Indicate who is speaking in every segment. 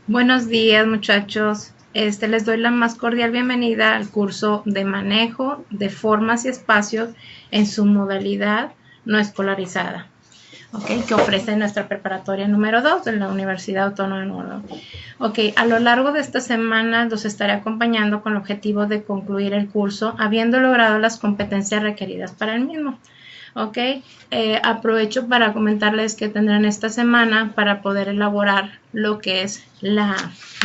Speaker 1: Buenos días, muchachos. Les doy la más cordial bienvenida al curso de manejo de formas y espacios en su modalidad no escolarizada, ¿okay? Que ofrece nuestra preparatoria número 2 de la Universidad Autónoma de Nuevo León. Okay, a lo largo de esta semana los estaré acompañando con el objetivo de concluir el curso habiendo logrado las competencias requeridas para el mismo. Ok, aprovecho para comentarles que tendrán esta semana para poder elaborar lo que es la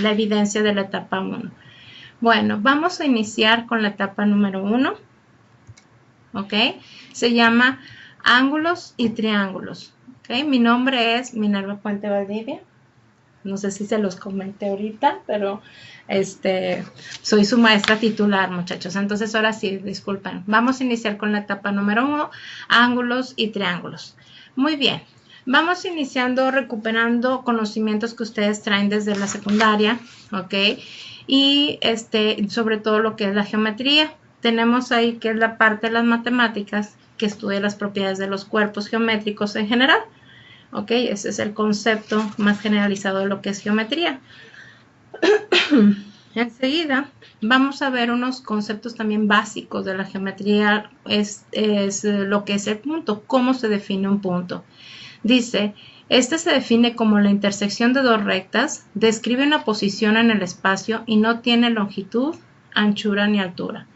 Speaker 1: evidencia de la etapa 1. Bueno, vamos a iniciar con la etapa número 1. Ok, se llama ángulos y triángulos. Ok, mi nombre es Minerva Puente Valdivia. No sé si se los comenté ahorita, pero soy su maestra titular, muchachos. Entonces, ahora sí, disculpen. Vamos a iniciar con la etapa número 1, ángulos y triángulos. Muy bien. Vamos iniciando recuperando conocimientos que ustedes traen desde la secundaria, ¿ok? Y sobre todo lo que es la geometría. Tenemos ahí que es la parte de las matemáticas que estudia las propiedades de los cuerpos geométricos en general. Ok, ese es el concepto más generalizado de lo que es geometría. Enseguida vamos a ver unos conceptos también básicos de la geometría, es lo que es el punto, cómo se define un punto. Dice, se define como la intersección de dos rectas, describe una posición en el espacio y no tiene longitud, anchura ni altura.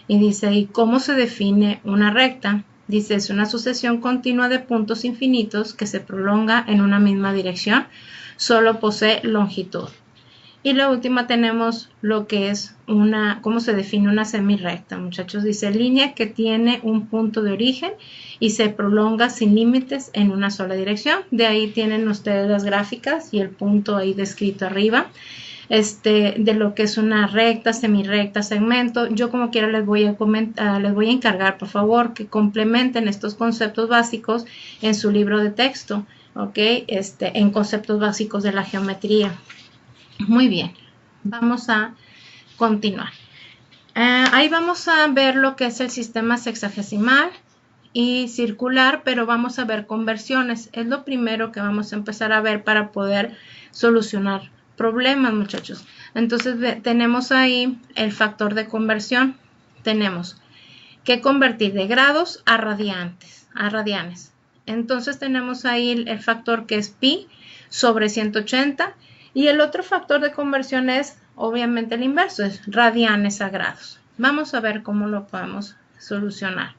Speaker 1: Y dice, ¿y cómo se define una recta? Dice, es una sucesión continua de puntos infinitos que se prolonga en una misma dirección, solo posee longitud. Y la última tenemos lo que es cómo se define una semirrecta, muchachos. Dice, línea que tiene un punto de origen y se prolonga sin límites en una sola dirección. De ahí tienen ustedes las gráficas y el punto ahí descrito arriba. De lo que es una recta, semirrecta, segmento. Yo como quiera les voy a encargar, por favor, que complementen estos conceptos básicos en su libro de texto, ¿ok? En conceptos básicos de la geometría. Muy bien, vamos a continuar. Ahí vamos a ver lo que es el sistema sexagesimal y circular, pero vamos a ver conversiones. Es lo primero que vamos a empezar a ver para poder solucionar problemas, muchachos. Entonces tenemos ahí el factor de conversión. Tenemos que convertir de grados a radianes. Entonces tenemos ahí el factor que es pi sobre 180 y el otro factor de conversión es obviamente el inverso, es radianes a grados. Vamos a ver cómo lo podemos solucionar.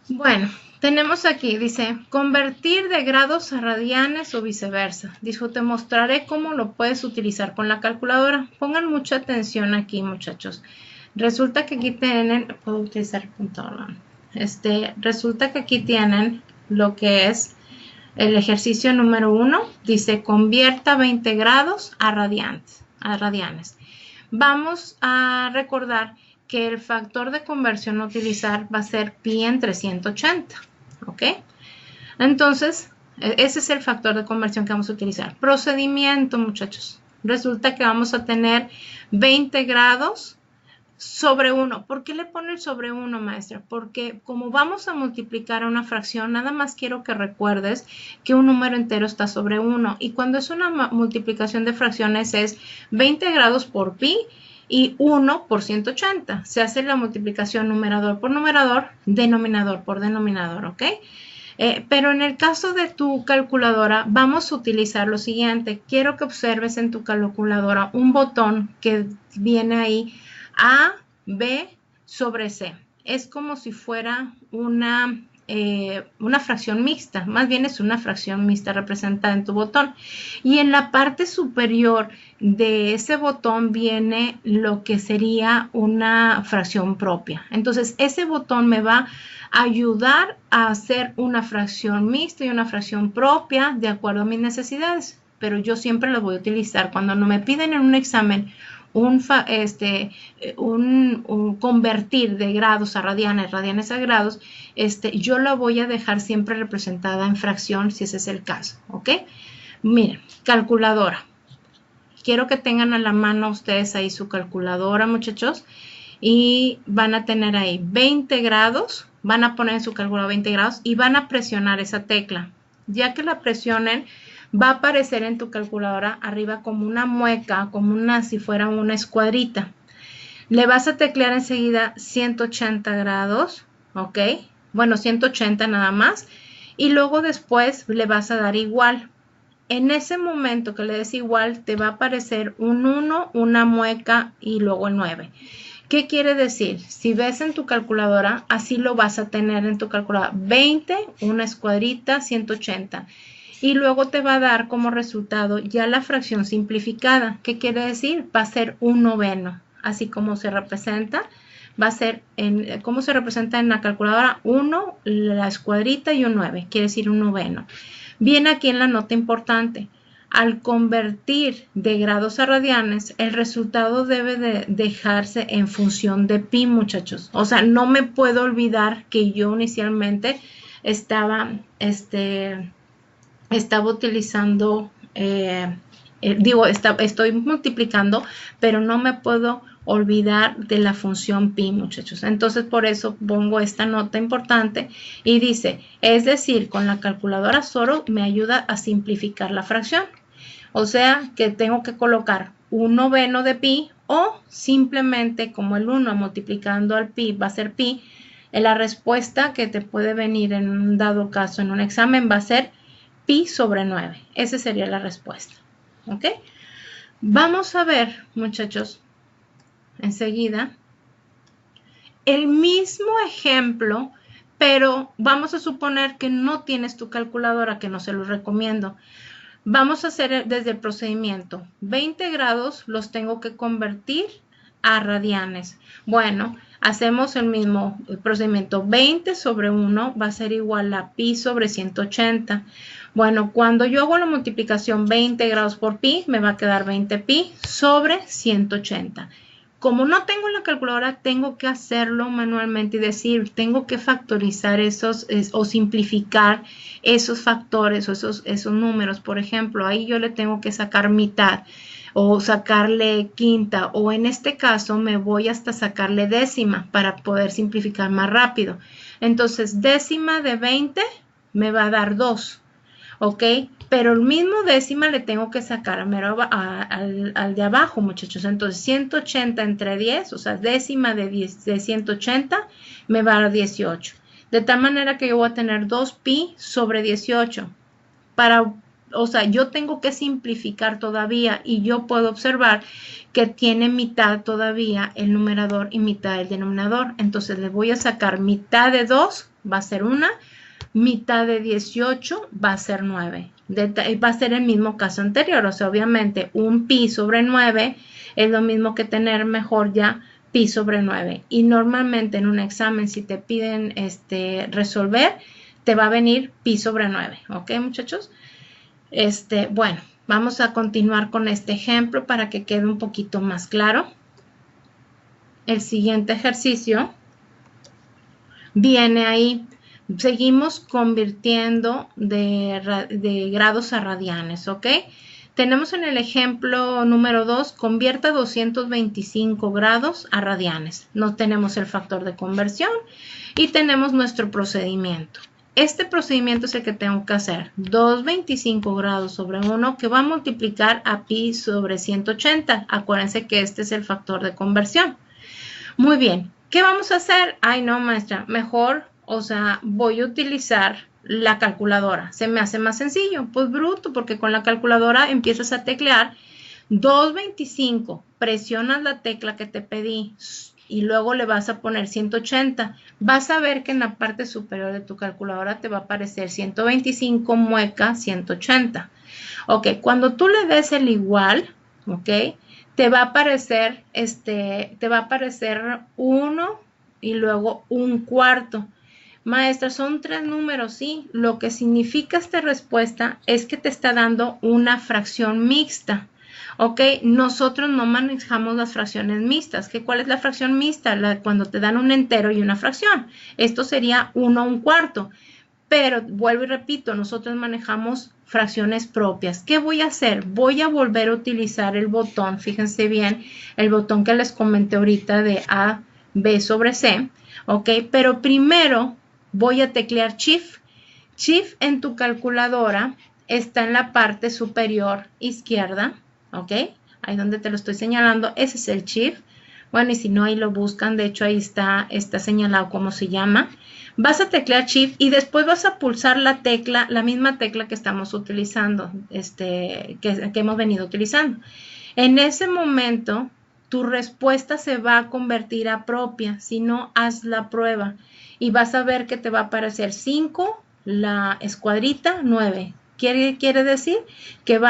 Speaker 1: Bueno, tenemos aquí, dice, convertir de grados a radianes o viceversa. Dijo, te mostraré cómo lo puedes utilizar con la calculadora. Pongan mucha atención aquí, muchachos. Resulta que aquí tienen, puedo utilizar el punto, resulta que aquí tienen lo que es el ejercicio número 1. Dice, convierta 20 grados a radianes. Vamos a recordar que el factor de conversión a utilizar va a ser pi entre 180, ¿ok? Entonces, ese es el factor de conversión que vamos a utilizar. Procedimiento, muchachos. Resulta que vamos a tener 20 grados sobre 1. ¿Por qué le pone el sobre 1, maestra? Porque como vamos a multiplicar a una fracción, nada más quiero que recuerdes que un número entero está sobre 1. Y cuando es una multiplicación de fracciones es 20 grados por pi y 1 por 180. Se hace la multiplicación numerador por numerador, denominador por denominador, ¿ok? Pero en el caso de tu calculadora vamos a utilizar lo siguiente. Quiero que observes en tu calculadora un botón que viene ahí A, B sobre C. Es como si fuera una fracción mixta, más bien es una fracción mixta representada en tu botón. Y en la parte superior de ese botón viene lo que sería una fracción propia. Entonces, ese botón me va a ayudar a hacer una fracción mixta y una fracción propia de acuerdo a mis necesidades. Pero yo siempre lo voy a utilizar cuando no me piden en un examen un convertir de grados a radianes a grados, yo la voy a dejar siempre representada en fracción si ese es el caso, ¿ok? Miren, calculadora. Quiero que tengan a la mano ustedes ahí su calculadora, muchachos, y van a tener ahí 20 grados, van a poner en su calculadora 20 grados y van a presionar esa tecla. Ya que la presionen, va a aparecer en tu calculadora arriba como una mueca, como una, si fuera una escuadrita. Le vas a teclear enseguida 180 grados, ¿ok? Bueno, 180 nada más. Y luego después le vas a dar igual. En ese momento que le des igual, te va a aparecer un 1, una mueca y luego el 9. ¿Qué quiere decir? Si ves en tu calculadora, así lo vas a tener en tu calculadora. 20, una escuadrita, 180. Y luego te va a dar como resultado ya la fracción simplificada. ¿Qué quiere decir? Va a ser un noveno. Así como se representa, va a ser, ¿cómo se representa en la calculadora? 1, la escuadrita y un 9. Quiere decir un noveno. Viene aquí en la nota importante. Al convertir de grados a radianes, el resultado debe de dejarse en función de pi, muchachos. O sea, no me puedo olvidar que yo inicialmente estaba utilizando, estoy multiplicando, pero no me puedo olvidar de la función pi, muchachos. Entonces, por eso pongo esta nota importante y dice, es decir, con la calculadora Zoro me ayuda a simplificar la fracción. O sea, que tengo que colocar un noveno de pi o simplemente como el 1 multiplicando al pi va a ser pi, la respuesta que te puede venir en un dado caso en un examen va a ser pi sobre 9. Esa sería la respuesta. ¿Ok? Vamos a ver, muchachos, enseguida, el mismo ejemplo, pero vamos a suponer que no tienes tu calculadora, que no se lo recomiendo. Vamos a hacer desde el procedimiento. 20 grados los tengo que convertir a radianes. Bueno, hacemos el mismo procedimiento. 20 sobre 1 va a ser igual a pi sobre 180. Bueno, cuando yo hago la multiplicación 20 grados por pi, me va a quedar 20 pi sobre 180. Como no tengo la calculadora, tengo que hacerlo manualmente y decir, tengo que factorizar esos o simplificar esos factores o esos números. Por ejemplo, ahí yo le tengo que sacar mitad o sacarle quinta o en este caso me voy hasta sacarle décima para poder simplificar más rápido. Entonces, décima de 20 me va a dar 2. ¿Ok? Pero el mismo décima le tengo que sacar al de abajo, muchachos. Entonces, 180 entre 10, o sea, décima de 180 me va a dar 18. De tal manera que yo voy a tener 2pi sobre 18. O sea, yo tengo que simplificar todavía y yo puedo observar que tiene mitad todavía el numerador y mitad el denominador. Entonces, le voy a sacar mitad de 2, va a ser 1. Mitad de 18 va a ser 9. Va a ser el mismo caso anterior. O sea, obviamente un pi sobre 9 es lo mismo que tener mejor ya pi sobre 9. Y normalmente en un examen si te piden resolver, te va a venir pi sobre 9. ¿Ok, muchachos? Bueno, vamos a continuar con este ejemplo para que quede un poquito más claro. El siguiente ejercicio viene ahí. Seguimos convirtiendo de grados a radianes, ¿ok? Tenemos en el ejemplo número 2, convierta 225 grados a radianes. No tenemos el factor de conversión y tenemos nuestro procedimiento. Este procedimiento es el que tengo que hacer. 225 grados sobre 1 que va a multiplicar a pi sobre 180. Acuérdense que este es el factor de conversión. Muy bien. ¿Qué vamos a hacer? Ay, no, maestra. Mejor... O sea, voy a utilizar la calculadora. Se me hace más sencillo. Pues bruto, porque con la calculadora empiezas a teclear 225. Presionas la tecla que te pedí y luego le vas a poner 180. Vas a ver que en la parte superior de tu calculadora te va a aparecer 125 mueca 180. Ok, cuando tú le des el igual, ok, te va a aparecer 1 y luego un cuarto. Maestra, son 3 números, sí. Lo que significa esta respuesta es que te está dando una fracción mixta. ¿Ok? Nosotros no manejamos las fracciones mixtas. ¿Cuál es la fracción mixta? Cuando te dan un entero y una fracción. Esto sería 1 un cuarto. Pero vuelvo y repito, nosotros manejamos fracciones propias. ¿Qué voy a hacer? Voy a volver a utilizar el botón, fíjense bien, el botón que les comenté ahorita de A, B sobre C, ¿ok? Pero primero voy a teclear Shift. Shift en tu calculadora está en la parte superior izquierda, ¿ok? Ahí donde te lo estoy señalando, ese es el Shift. Bueno, y si no, ahí lo buscan, de hecho ahí está señalado cómo se llama. Vas a teclear Shift y después vas a pulsar la tecla, la misma tecla que estamos utilizando, que hemos venido utilizando. En ese momento, tu respuesta se va a convertir a propia, si no, haz la prueba y vas a ver que te va a aparecer 5, la escuadrita 9. Quiere decir que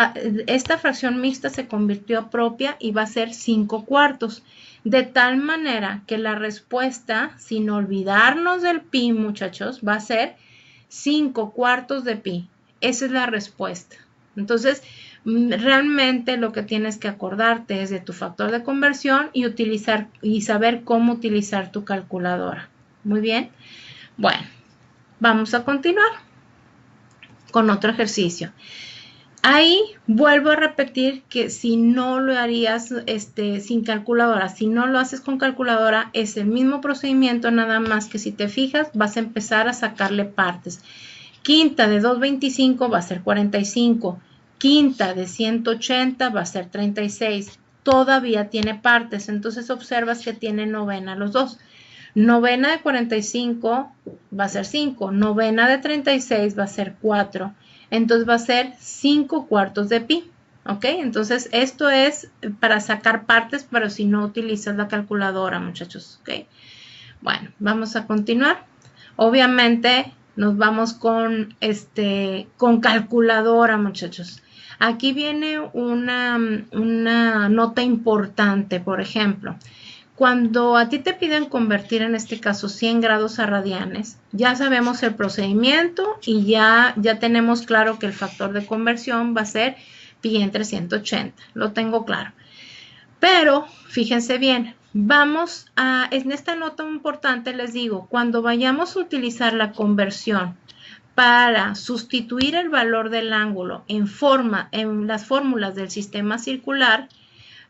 Speaker 1: esta fracción mixta se convirtió a propia y va a ser 5 cuartos. De tal manera que la respuesta, sin olvidarnos del pi, muchachos, va a ser 5 cuartos de pi. Esa es la respuesta. Entonces, realmente lo que tienes que acordarte es de tu factor de conversión y saber cómo utilizar tu calculadora. Muy bien. Bueno, vamos a continuar con otro ejercicio. Ahí vuelvo a repetir que si no lo harías sin calculadora, si no lo haces con calculadora, es el mismo procedimiento, nada más que si te fijas vas a empezar a sacarle partes. Quinta de 225 va a ser 45, quinta de 180 va a ser 36, todavía tiene partes, entonces observas que tiene novena los dos. Novena de 45 va a ser 5, novena de 36 va a ser 4. Entonces va a ser 5 cuartos de pi, ¿ok? Entonces esto es para sacar partes, pero si no utilizas la calculadora, muchachos, ¿ok? Bueno, vamos a continuar. Obviamente nos vamos con calculadora, muchachos. Aquí viene una nota importante, por ejemplo. Cuando a ti te piden convertir, en este caso, 100 grados a radianes, ya sabemos el procedimiento y ya tenemos claro que el factor de conversión va a ser pi entre 180. Lo tengo claro. Pero, fíjense bien, en esta nota importante les digo, cuando vayamos a utilizar la conversión para sustituir el valor del ángulo en las fórmulas del sistema circular,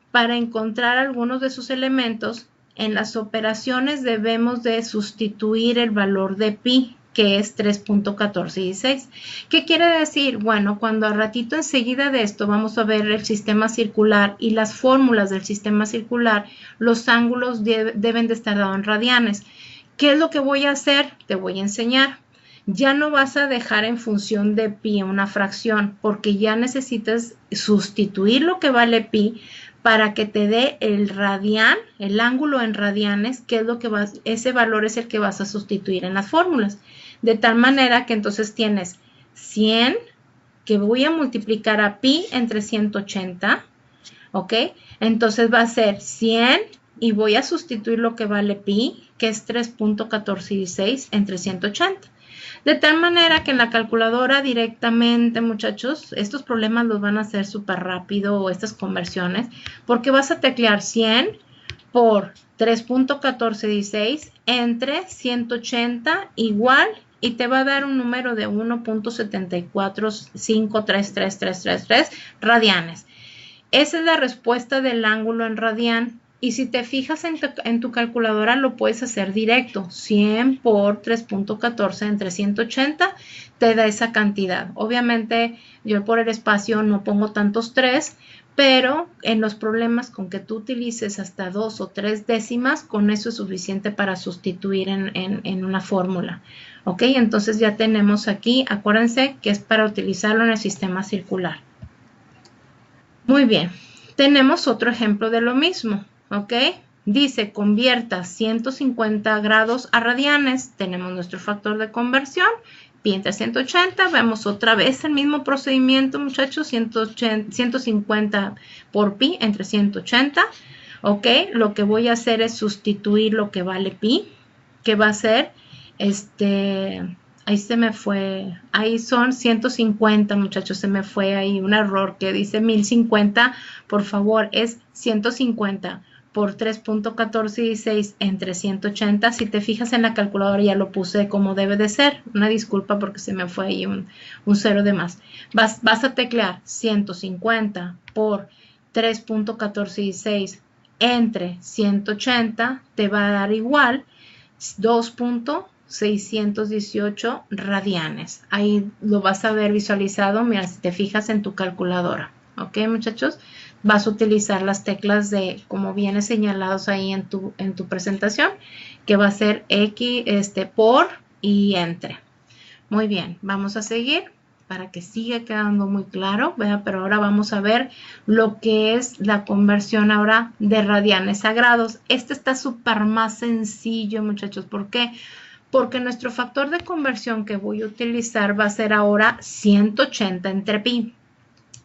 Speaker 1: para encontrar algunos de sus elementos, en las operaciones debemos de sustituir el valor de pi, que es 3.1416. ¿Qué quiere decir? Bueno, cuando al ratito enseguida de esto vamos a ver el sistema circular y las fórmulas del sistema circular, los ángulos deben de estar dados en radianes. ¿Qué es lo que voy a hacer? Te voy a enseñar. Ya no vas a dejar en función de pi una fracción, porque ya necesitas sustituir lo que vale pi para que te dé el radian, el ángulo en radianes, que es lo que ese valor es el que vas a sustituir en las fórmulas. De tal manera que entonces tienes 100, que voy a multiplicar a pi entre 180, ¿ok? Entonces va a ser 100 y voy a sustituir lo que vale pi, que es 3.1416 entre 180. De tal manera que en la calculadora directamente, muchachos, estos problemas los van a hacer súper rápido, o estas conversiones, porque vas a teclear 100 por 3.1416 entre 180 igual, y te va a dar un número de 1.745333333 radianes. Esa es la respuesta del ángulo en radian. Y si te fijas en tu calculadora, lo puedes hacer directo. 100 por 3.14 entre 180 te da esa cantidad. Obviamente, yo por el espacio no pongo tantos 3, pero en los problemas con que tú utilices hasta 2 o 3 décimas, con eso es suficiente para sustituir en una fórmula. ¿Ok? Entonces ya tenemos aquí, acuérdense que es para utilizarlo en el sistema circular. Muy bien. Tenemos otro ejemplo de lo mismo. ¿Ok? Dice, convierta 150 grados a radianes. Tenemos nuestro factor de conversión, pi entre 180. Vemos otra vez el mismo procedimiento, muchachos, 150 por pi entre 180. ¿Ok? Lo que voy a hacer es sustituir lo que vale pi, que va a ser, ahí se me fue, ahí son 150, muchachos, se me fue ahí un error que dice 1050, por favor, es 150 por 3.1416 entre 180. Si te fijas en la calculadora ya lo puse como debe de ser. Una disculpa porque se me fue ahí un cero de más. Vas a teclear 150 por 3.1416 entre 180. Te va a dar igual 2.618 radianes. Ahí lo vas a ver visualizado. Mira, si te fijas en tu calculadora. ¿Ok, muchachos? Vas a utilizar las teclas de, como viene señalados ahí en tu presentación, que va a ser X, por y entre. Muy bien, vamos a seguir para que siga quedando muy claro, ¿verdad? Pero ahora vamos a ver lo que es la conversión ahora de radianes a grados. Este está súper más sencillo, muchachos. ¿Por qué? Porque nuestro factor de conversión que voy a utilizar va a ser ahora 180 entre pi.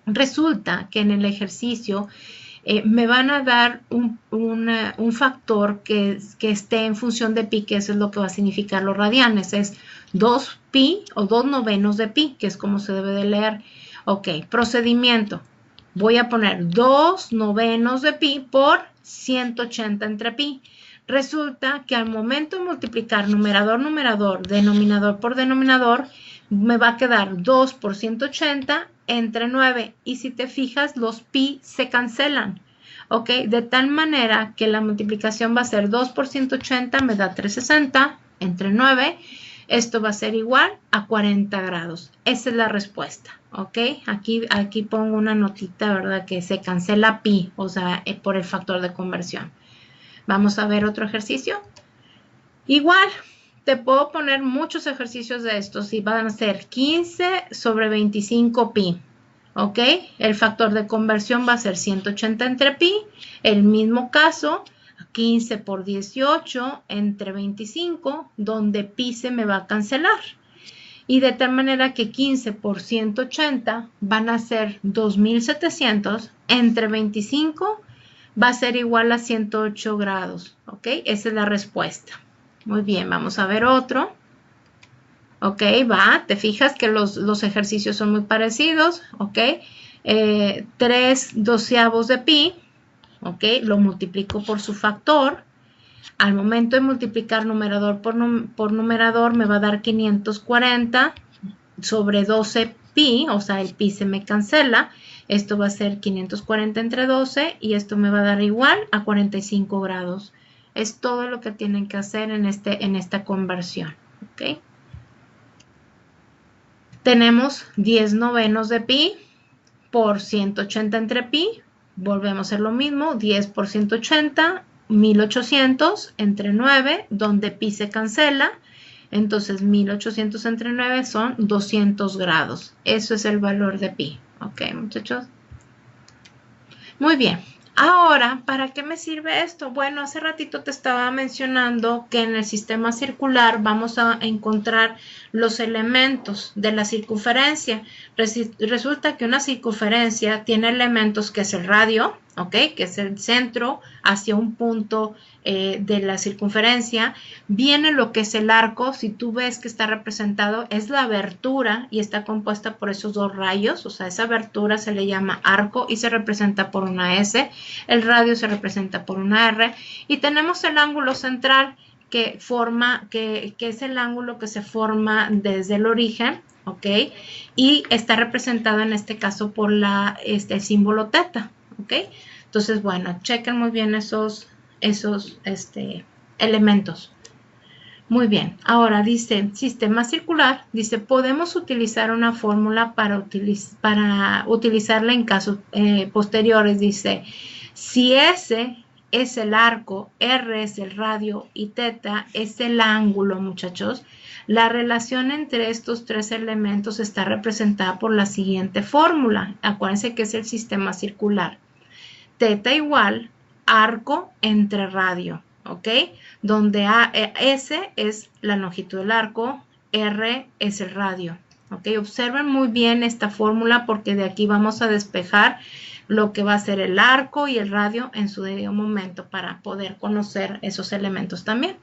Speaker 1: Resulta que en el ejercicio me van a dar un factor que esté en función de pi, que eso es lo que va a significar los radianes. Es 2 pi o 2 novenos de pi, que es como se debe de leer. Ok, procedimiento. Voy a poner 2 novenos de pi por 180 entre pi. Resulta que al momento de multiplicar numerador, denominador por denominador, me va a quedar 2 por 180 entre 9. Y si te fijas, los pi se cancelan. ¿Ok? De tal manera que la multiplicación va a ser 2 por 180, me da 360 entre 9. Esto va a ser igual a 40 grados. Esa es la respuesta. ¿Ok? Aquí pongo una notita, ¿verdad? Que se cancela pi, o sea, por el factor de conversión. Vamos a ver otro ejercicio. Igual. Te puedo poner muchos ejercicios de estos y van a ser 15 sobre 25 pi. ¿Ok? El factor de conversión va a ser 180 entre pi. El mismo caso, 15 por 18 entre 25, donde pi se me va a cancelar. Y de tal manera que 15 por 180 van a ser 2700 entre 25 va a ser igual a 108 grados. ¿Ok? Esa es la respuesta. Muy bien, vamos a ver otro. Ok, te fijas que los ejercicios son muy parecidos. Ok, 3 doceavos de pi. Ok, lo multiplico por su factor. Al momento de multiplicar numerador por numerador me va a dar 540 sobre 12 pi. O sea, el pi se me cancela. Esto va a ser 540 entre 12 y esto me va a dar igual a 45 grados. Es todo lo que tienen que hacer en esta conversión. ¿Ok? Tenemos 10 novenos de pi por 180 entre pi. Volvemos a hacer lo mismo. 10 por 180, 1800 entre 9, donde pi se cancela. Entonces 1800 entre 9 son 200 grados. Eso es el valor de pi. ¿Ok, muchachos? Muy bien. Ahora, ¿para qué me sirve esto? Bueno, hace ratito te estaba mencionando que en el sistema circular vamos a encontrar los elementos de la circunferencia. Resulta que una circunferencia tiene elementos que es el radio, ¿ok? Que es el centro hacia un punto de la circunferencia. Viene lo que es el arco. Si tú ves que está representado, es la abertura y está compuesta por esos dos rayos. O sea, esa abertura se le llama arco y se representa por una S. El radio se representa por una R. Y tenemos el ángulo central que es el ángulo que se forma desde el origen, ¿ok? Y está representado en este caso por el símbolo teta, ¿ok? Entonces, bueno, chequen muy bien esos elementos. Muy bien, ahora dice sistema circular, dice podemos utilizar una fórmula para utilizarla en casos posteriores. Dice, si S es el arco, R es el radio y teta es el ángulo, muchachos, la relación entre estos tres elementos está representada por la siguiente fórmula. Acuérdense que es el sistema circular. Teta igual arco entre radio, ¿ok? Donde S es la longitud del arco, R es el radio, ¿ok? Observen muy bien esta fórmula porque de aquí vamos a despejar lo que va a ser el arco y el radio en su debido momento para poder conocer esos elementos también.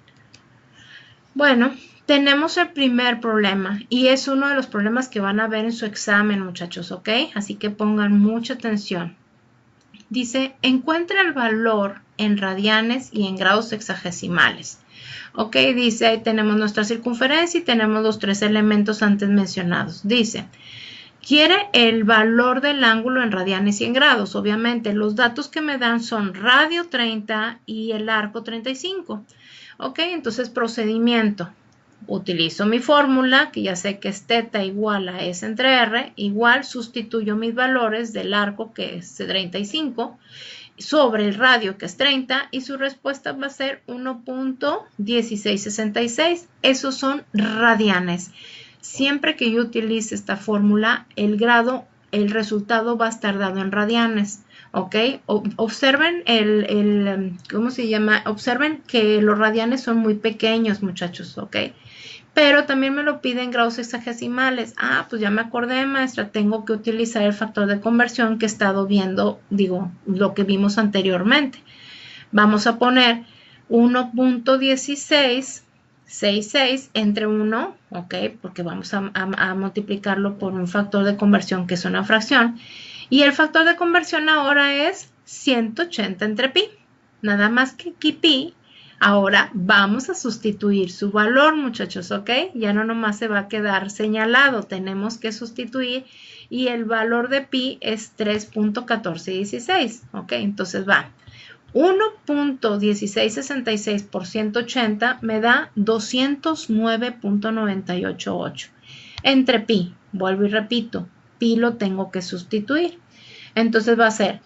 Speaker 1: Bueno, tenemos el primer problema y es uno de los problemas que van a ver en su examen, muchachos, ¿ok? Así que pongan mucha atención. Dice, encuentra el valor en radianes y en grados sexagesimales. Ok, dice, ahí tenemos nuestra circunferencia y tenemos los tres elementos antes mencionados. Dice, quiere el valor del ángulo en radianes y en grados. Obviamente, los datos que me dan son radio 30 y el arco 35. Ok, entonces procedimiento. Utilizo mi fórmula, que ya sé que es θ igual a S entre R, igual sustituyo mis valores del arco, que es 35, sobre el radio, que es 30, y su respuesta va a ser 1.1666. Esos son radianes. Siempre que yo utilice esta fórmula, el resultado va a estar dado en radianes. ¿Ok? Observen ¿cómo se llama? Observen que los radianes son muy pequeños, muchachos, ¿ok? Pero también me lo piden grados sexagesimales. Ah, pues ya me acordé, maestra, tengo que utilizar el factor de conversión que he estado viendo, digo, lo que vimos anteriormente. Vamos a poner 1.1666 entre 1, ¿ok? Porque vamos a multiplicarlo por un factor de conversión que es una fracción. Y el factor de conversión ahora es 180 entre pi. Nada más que aquí pi. Ahora vamos a sustituir su valor, muchachos, ¿ok? Ya no nomás se va a quedar señalado. Tenemos que sustituir y el valor de pi es 3.1416, ¿ok? Entonces va. 1.1666 por 180 me da 209.988. Entre pi, vuelvo y repito, pi lo tengo que sustituir. Entonces va a ser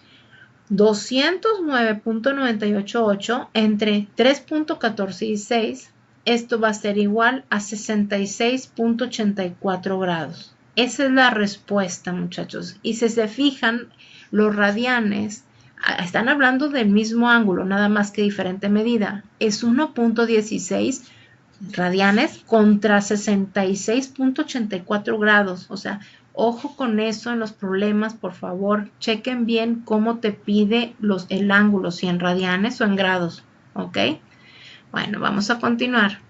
Speaker 1: 209.988 entre 3.1416. Esto va a ser igual a 66.84 grados. Esa es la respuesta, muchachos. Y si se fijan, los radianes están hablando del mismo ángulo, nada más que diferente medida. Es 1.16 radianes contra 66.84 grados. O sea, ojo con eso en los problemas, por favor. Chequen bien cómo te pide el ángulo, si en radianes o en grados. ¿Ok? Bueno, vamos a continuar.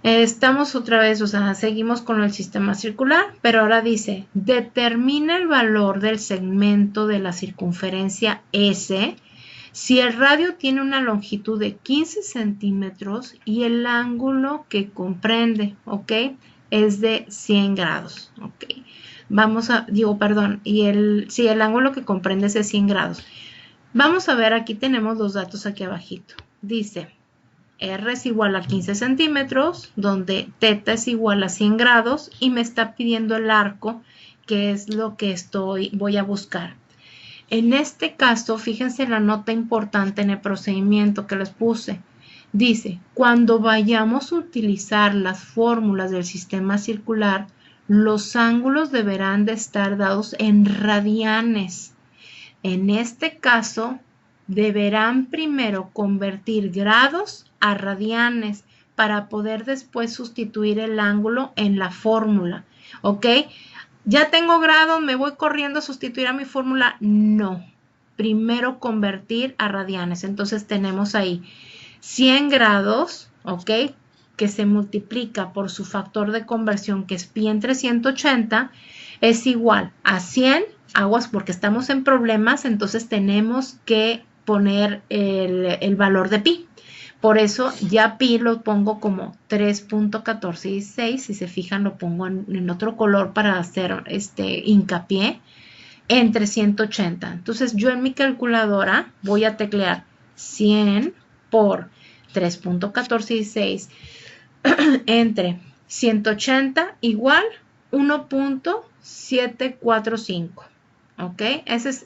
Speaker 1: Estamos otra vez, o sea, seguimos con el sistema circular, pero ahora dice, determina el valor del segmento de la circunferencia S si el radio tiene una longitud de 15 centímetros y el ángulo que comprende, ¿ok? Es de 100 grados, ¿ok? Si el ángulo que comprende es de 100 grados. Vamos a ver, aquí tenemos los datos aquí abajito. Dice, R es igual a 15 centímetros, donde θ es igual a 100 grados y me está pidiendo el arco, que es lo que voy a buscar. En este caso, fíjense la nota importante en el procedimiento que les puse. Dice, cuando vayamos a utilizar las fórmulas del sistema circular, los ángulos deberán de estar dados en radianes. En este caso, deberán primero convertir grados a radianes para poder después sustituir el ángulo en la fórmula. ¿Ok? Ya tengo grados, me voy corriendo a sustituir a mi fórmula. No. Primero convertir a radianes. Entonces tenemos ahí 100 grados, ¿ok? Que se multiplica por su factor de conversión, que es pi entre 180, es igual a 100, aguas porque estamos en problemas, entonces tenemos que poner el valor de pi. Por eso ya pi lo pongo como 3.1416, si se fijan lo pongo en otro color para hacer hincapié, entre 180. Entonces yo en mi calculadora voy a teclear 100 por 3.1416 entre 180 igual 1.745. ¿Ok?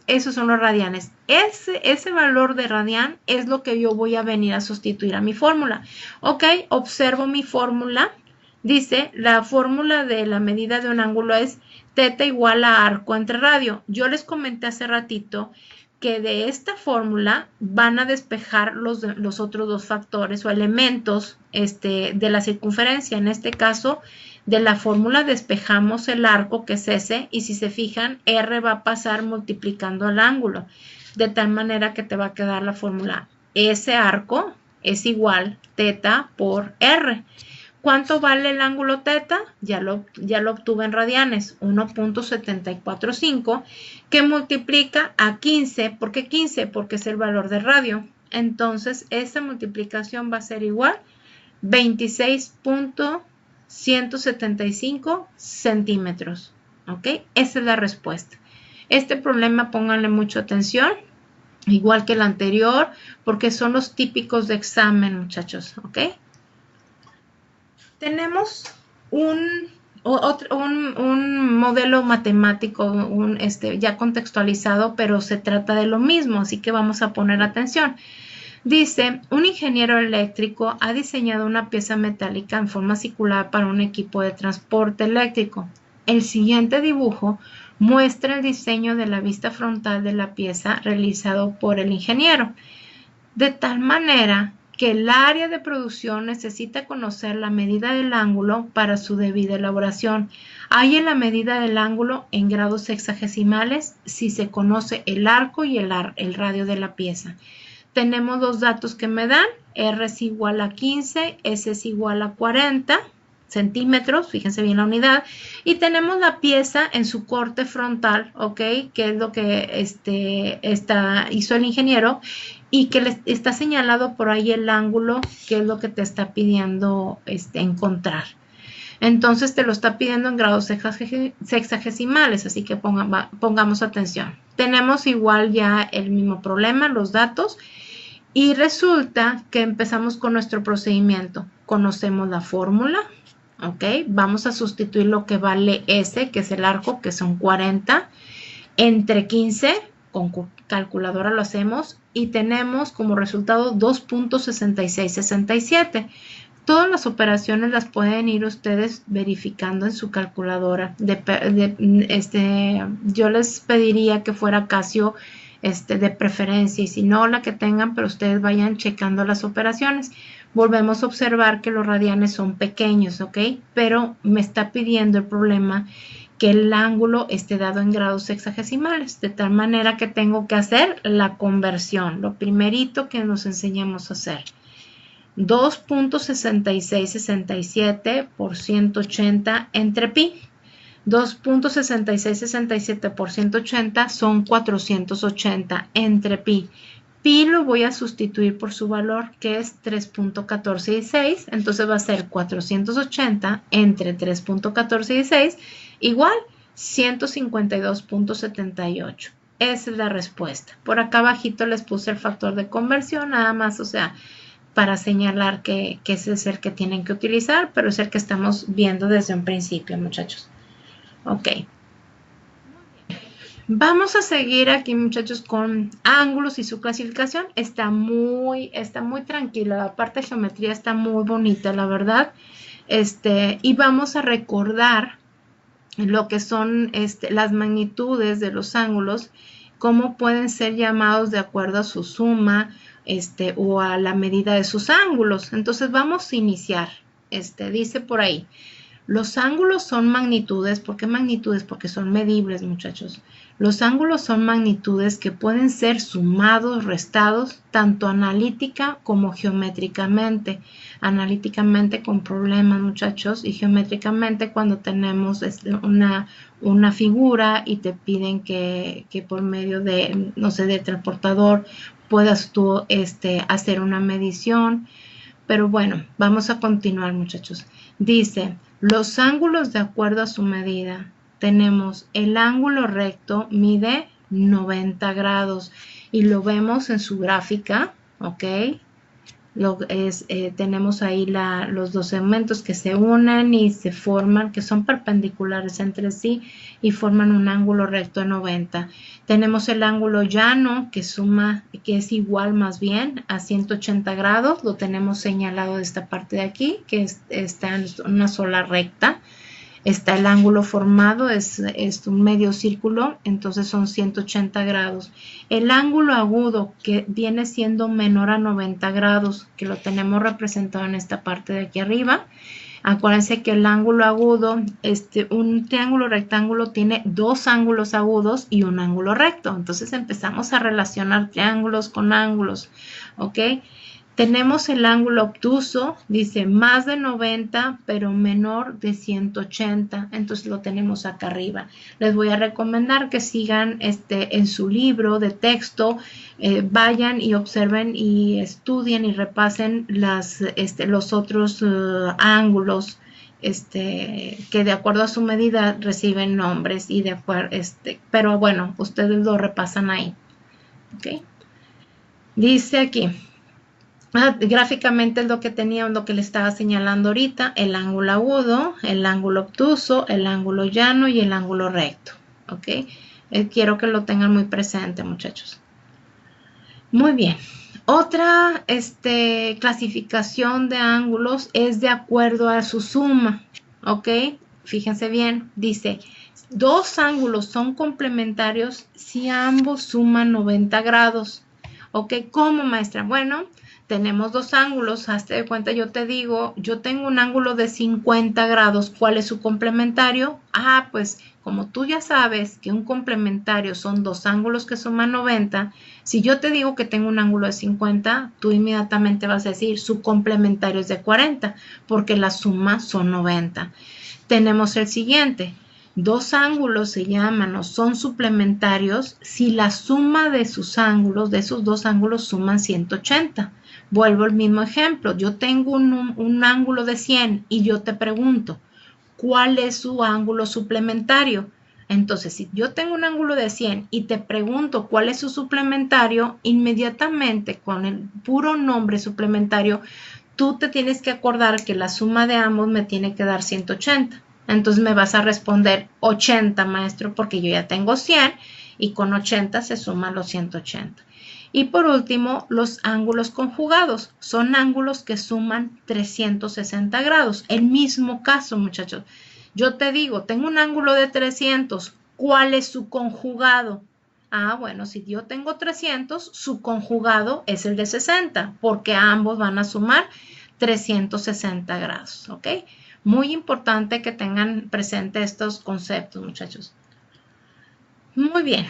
Speaker 1: Esos son los radianes. Ese valor de radian es lo que yo voy a venir a sustituir a mi fórmula. ¿Ok? Observo mi fórmula. Dice, la fórmula de la medida de un ángulo es θ igual a arco entre radio. Yo les comenté hace ratito que de esta fórmula van a despejar los otros dos factores o elementos de la circunferencia. En este caso, de la fórmula despejamos el arco, que es S, y si se fijan, R va a pasar multiplicando el ángulo, de tal manera que te va a quedar la fórmula S arco es igual θ por R. ¿Cuánto vale el ángulo teta? Ya lo obtuve en radianes, 1.745, que multiplica a 15. ¿Por qué 15? Porque es el valor de radio. Entonces, esta multiplicación va a ser igual 26.175 centímetros. ¿Ok? Esa es la respuesta. Este problema pónganle mucha atención, igual que el anterior, porque son los típicos de examen, muchachos. ¿Ok? Tenemos un modelo matemático ya contextualizado, pero se trata de lo mismo, así que vamos a poner atención. Dice, un ingeniero eléctrico ha diseñado una pieza metálica en forma circular para un equipo de transporte eléctrico. El siguiente dibujo muestra el diseño de la vista frontal de la pieza realizado por el ingeniero, de tal manera que el área de producción necesita conocer la medida del ángulo para su debida elaboración. Hay en la medida del ángulo en grados sexagesimales si se conoce el arco y el radio de la pieza. Tenemos dos datos que me dan, R es igual a 15, S es igual a 40 centímetros, fíjense bien la unidad, y tenemos la pieza en su corte frontal, ¿ok? Que es lo que hizo el ingeniero, y que le está señalado por ahí el ángulo, que es lo que te está pidiendo encontrar. Entonces te lo está pidiendo en grados sexagesimales, así que pongamos atención. Tenemos igual ya el mismo problema, los datos, y resulta que empezamos con nuestro procedimiento. Conocemos la fórmula, ¿ok? Vamos a sustituir lo que vale S, que es el arco, que son 40, entre 15, con calculadora lo hacemos, y tenemos como resultado 2.6667. Todas las operaciones las pueden ir ustedes verificando en su calculadora. Yo les pediría que fuera Casio de preferencia, y si no, la que tengan, pero ustedes vayan checando las operaciones. Volvemos a observar que los radianes son pequeños, ¿ok? Pero me está pidiendo el problema que el ángulo esté dado en grados sexagesimales, de tal manera que tengo que hacer la conversión, lo primerito que nos enseñamos a hacer. 2.6667 por 180 entre pi. 2.6667 por 180 son 480 entre pi. Pi lo voy a sustituir por su valor, que es 3.146. Entonces va a ser 480 entre 3.146 igual 152.78. Esa es la respuesta. Por acá abajito les puse el factor de conversión, nada más, o sea, para señalar que ese es el que tienen que utilizar, pero es el que estamos viendo desde un principio, muchachos. Ok. Vamos a seguir aquí, muchachos, con ángulos y su clasificación. Está muy tranquila. La parte de geometría está muy bonita, la verdad. Y vamos a recordar lo que son las magnitudes de los ángulos, cómo pueden ser llamados de acuerdo a su suma, o a la medida de sus ángulos. Entonces vamos a iniciar. Dice por ahí, los ángulos son magnitudes. ¿Por qué magnitudes? Porque son medibles, muchachos. Los ángulos son magnitudes que pueden ser sumados, restados, tanto analítica como geométricamente. Analíticamente con problemas, muchachos, y geométricamente cuando tenemos una figura y te piden que por medio de, no sé, de transportador puedas tú hacer una medición. Pero bueno, vamos a continuar, muchachos. Dice, los ángulos de acuerdo a su medida. Tenemos el ángulo recto, mide 90 grados y lo vemos en su gráfica, ¿ok? Tenemos ahí los dos segmentos que se unen y se forman, que son perpendiculares entre sí y forman un ángulo recto de 90. Tenemos el ángulo llano que es igual más bien a 180 grados, lo tenemos señalado de esta parte de aquí, que está en una sola recta. Está el ángulo formado, es un medio círculo, entonces son 180 grados. El ángulo agudo, que viene siendo menor a 90 grados, que lo tenemos representado en esta parte de aquí arriba. Acuérdense que el ángulo agudo, un triángulo rectángulo tiene dos ángulos agudos y un ángulo recto. Entonces empezamos a relacionar triángulos con ángulos, ¿ok? Tenemos el ángulo obtuso, dice más de 90, pero menor de 180. Entonces lo tenemos acá arriba. Les voy a recomendar que sigan en su libro de texto, vayan y observen y estudien y repasen los otros ángulos que de acuerdo a su medida reciben nombres y de acuerdo, pero bueno, ustedes lo repasan ahí. ¿Okay? Dice aquí. Gráficamente es lo que tenía, lo que le estaba señalando ahorita, el ángulo agudo, el ángulo obtuso, el ángulo llano y el ángulo recto. ¿Ok? Quiero que lo tengan muy presente, muchachos. Muy bien. Otra clasificación de ángulos es de acuerdo a su suma. ¿Ok? Fíjense bien, dice, dos ángulos son complementarios si ambos suman 90 grados. ¿Ok? ¿Cómo, maestra? Bueno, tenemos dos ángulos, hazte de cuenta, yo te digo, yo tengo un ángulo de 50 grados, ¿cuál es su complementario? Pues como tú ya sabes que un complementario son dos ángulos que suman 90, si yo te digo que tengo un ángulo de 50, tú inmediatamente vas a decir su complementario es de 40, porque la suma son 90. Tenemos el siguiente. Dos ángulos se llaman o son suplementarios si la suma de sus ángulos, de esos dos ángulos, suman 180. Vuelvo al mismo ejemplo. Yo tengo un ángulo de 100 y yo te pregunto, ¿cuál es su ángulo suplementario? Entonces, si yo tengo un ángulo de 100 y te pregunto cuál es su suplementario, inmediatamente con el puro nombre suplementario, tú te tienes que acordar que la suma de ambos me tiene que dar 180. Entonces me vas a responder 80, maestro, porque yo ya tengo 100 y con 80 se suman los 180. Y por último, los ángulos conjugados. Son ángulos que suman 360 grados. El mismo caso, muchachos. Yo te digo, tengo un ángulo de 300. ¿Cuál es su conjugado? Bueno, si yo tengo 300, su conjugado es el de 60, porque ambos van a sumar 360 grados, ¿ok? Muy importante que tengan presente estos conceptos, muchachos. Muy bien.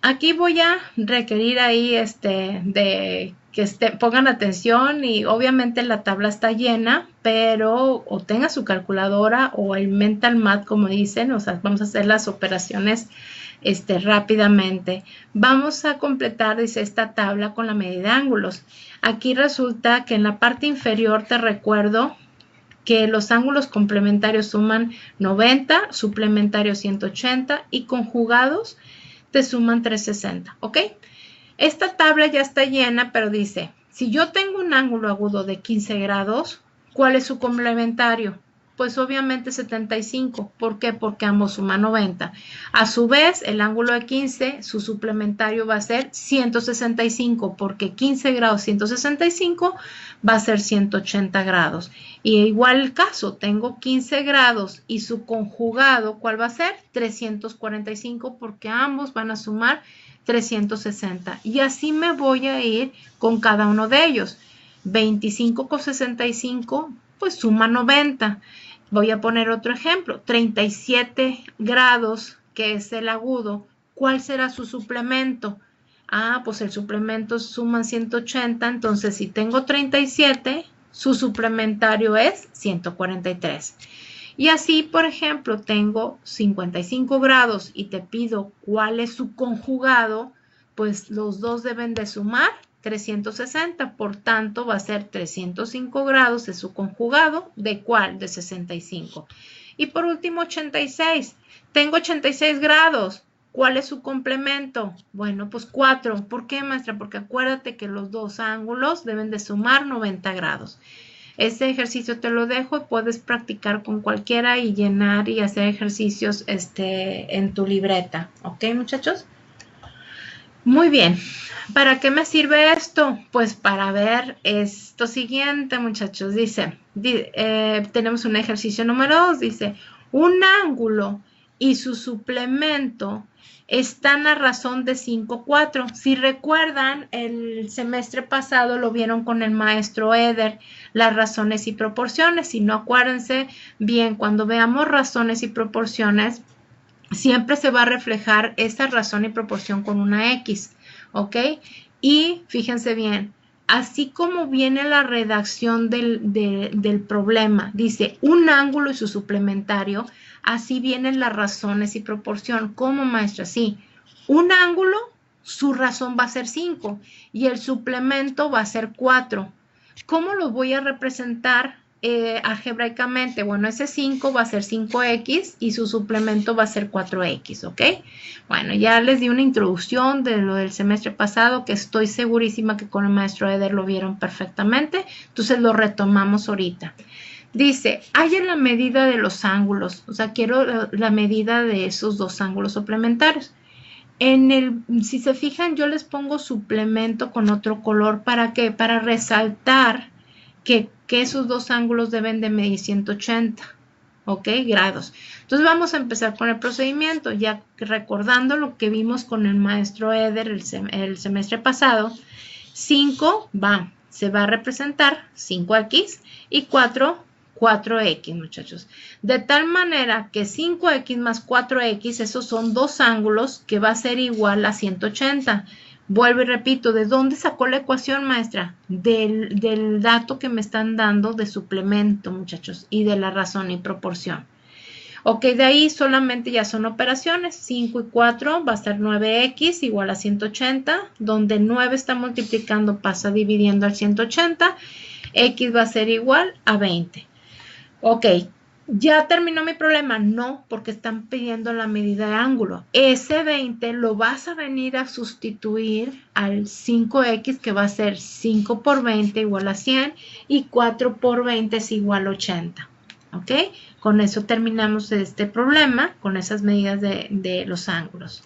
Speaker 1: Aquí voy a requerir ahí de que pongan atención y obviamente la tabla está llena, pero o tenga su calculadora o el mental math, como dicen, o sea, vamos a hacer las operaciones rápidamente. Vamos a completar, dice, esta tabla con la medida de ángulos. Aquí resulta que en la parte inferior te recuerdo que los ángulos complementarios suman 90, suplementarios 180 y conjugados te suman 360, ¿ok? Esta tabla ya está llena, pero dice, si yo tengo un ángulo agudo de 15 grados, ¿cuál es su complementario? Pues obviamente 75. ¿Por qué? Porque ambos suman 90. A su vez, el ángulo de 15, su suplementario va a ser 165, porque 15 grados 165 va a ser 180 grados. Y igual el caso, tengo 15 grados y su conjugado, ¿cuál va a ser? 345, porque ambos van a sumar 360. Y así me voy a ir con cada uno de ellos. 25 con 65, pues suma 90. Voy a poner otro ejemplo. 37 grados, que es el agudo. ¿Cuál será su suplemento? Pues el suplemento suman 180. Entonces, si tengo 37, su suplementario es 143. Y así, por ejemplo, tengo 55 grados y te pido cuál es su conjugado, pues los dos deben de sumar 360, por tanto va a ser 305 grados de su conjugado, ¿de cuál? De 65. Y por último 86, tengo 86 grados, ¿cuál es su complemento? Bueno, pues 4, ¿por qué, maestra? Porque acuérdate que los dos ángulos deben de sumar 90 grados. Este ejercicio te lo dejo y puedes practicar con cualquiera y llenar y hacer ejercicios en tu libreta, ¿ok, muchachos? Muy bien, ¿para qué me sirve esto? Pues para ver esto siguiente, muchachos. Dice, tenemos un ejercicio número 2, dice, un ángulo y su suplemento están a razón de 5,4. Si recuerdan, el semestre pasado lo vieron con el maestro Eder, las razones y proporciones. Si no, acuérdense bien, cuando veamos razones y proporciones, siempre se va a reflejar esa razón y proporción con una X, ¿ok? Y fíjense bien, así como viene la redacción del problema, dice un ángulo y su suplementario, así vienen las razones y proporción. ¿Cómo, maestra? Sí, un ángulo, su razón va a ser 5 y el suplemento va a ser 4. ¿Cómo lo voy a representar algebraicamente? Bueno, ese 5 va a ser 5x y su suplemento va a ser 4x, ¿ok? Bueno, ya les di una introducción de lo del semestre pasado que estoy segurísima que con el maestro Eder lo vieron perfectamente, entonces lo retomamos ahorita. Dice, hallen la medida de los ángulos, o sea, quiero la medida de esos dos ángulos suplementarios. Si se fijan, yo les pongo suplemento con otro color. ¿Para qué? Para resaltar que esos dos ángulos deben de medir 180, ¿ok? Grados. Entonces vamos a empezar con el procedimiento, ya recordando lo que vimos con el maestro Eder el semestre pasado. 5 se va a representar 5x y 4x, muchachos. De tal manera que 5x más 4x, esos son dos ángulos que va a ser igual a 180. Vuelvo y repito, ¿de dónde sacó la ecuación, maestra? Del dato que me están dando de suplemento, muchachos, y de la razón y proporción. Ok, de ahí solamente ya son operaciones. 5 y 4 va a ser 9x igual a 180, donde 9 está multiplicando, pasa dividiendo al 180, x va a ser igual a 20. Ok, ¿ya terminó mi problema? No, porque están pidiendo la medida de ángulo. Ese 20 lo vas a venir a sustituir al 5x, que va a ser 5 por 20 igual a 100, y 4 por 20 es igual a 80. ¿Ok? Con eso terminamos este problema, con esas medidas de los ángulos.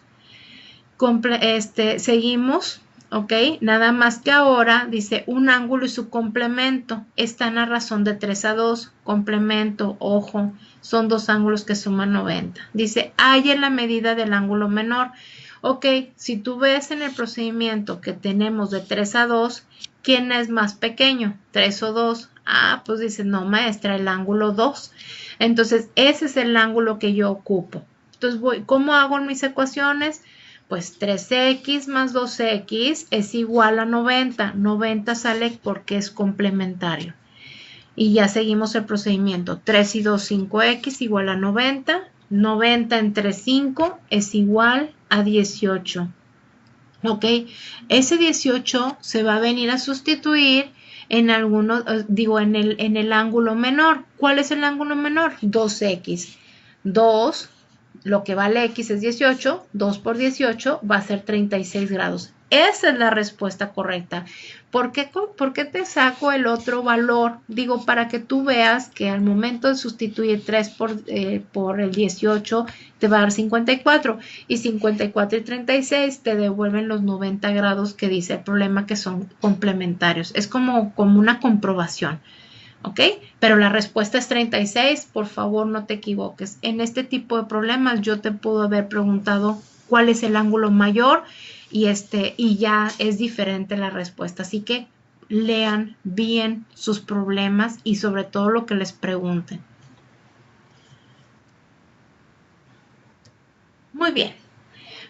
Speaker 1: Seguimos. ¿Ok? Nada más que ahora dice un ángulo y su complemento están a razón de 3 a 2. Complemento, ojo, son dos ángulos que suman 90. Dice, hallen la medida del ángulo menor. Ok, si tú ves en el procedimiento que tenemos de 3 a 2, ¿quién es más pequeño? ¿3 o 2? Ah, pues dice, no, maestra, el ángulo 2. Entonces, ese es el ángulo que yo ocupo. Entonces, ¿cómo hago en mis ecuaciones? Pues 3x más 2x es igual a 90. 90 sale porque es complementario. Y ya seguimos el procedimiento. 3 y 2, 5x igual a 90. 90 entre 5 es igual a 18. ¿Ok? Ese 18 se va a venir a sustituir en en el ángulo menor. ¿Cuál es el ángulo menor? 2x. 2, lo que vale x es 18, 2 por 18 va a ser 36 grados. Esa es la respuesta correcta. ¿Por qué te saco el otro valor? Digo, para que tú veas que al momento de sustituir 3 por el 18 te va a dar 54. Y 54 y 36 te devuelven los 90 grados que dice el problema, que son complementarios. Es como una comprobación. ¿Ok? Pero la respuesta es 36, por favor no te equivoques. En este tipo de problemas yo te puedo haber preguntado cuál es el ángulo mayor y ya es diferente la respuesta. Así que lean bien sus problemas y sobre todo lo que les pregunten. Muy bien.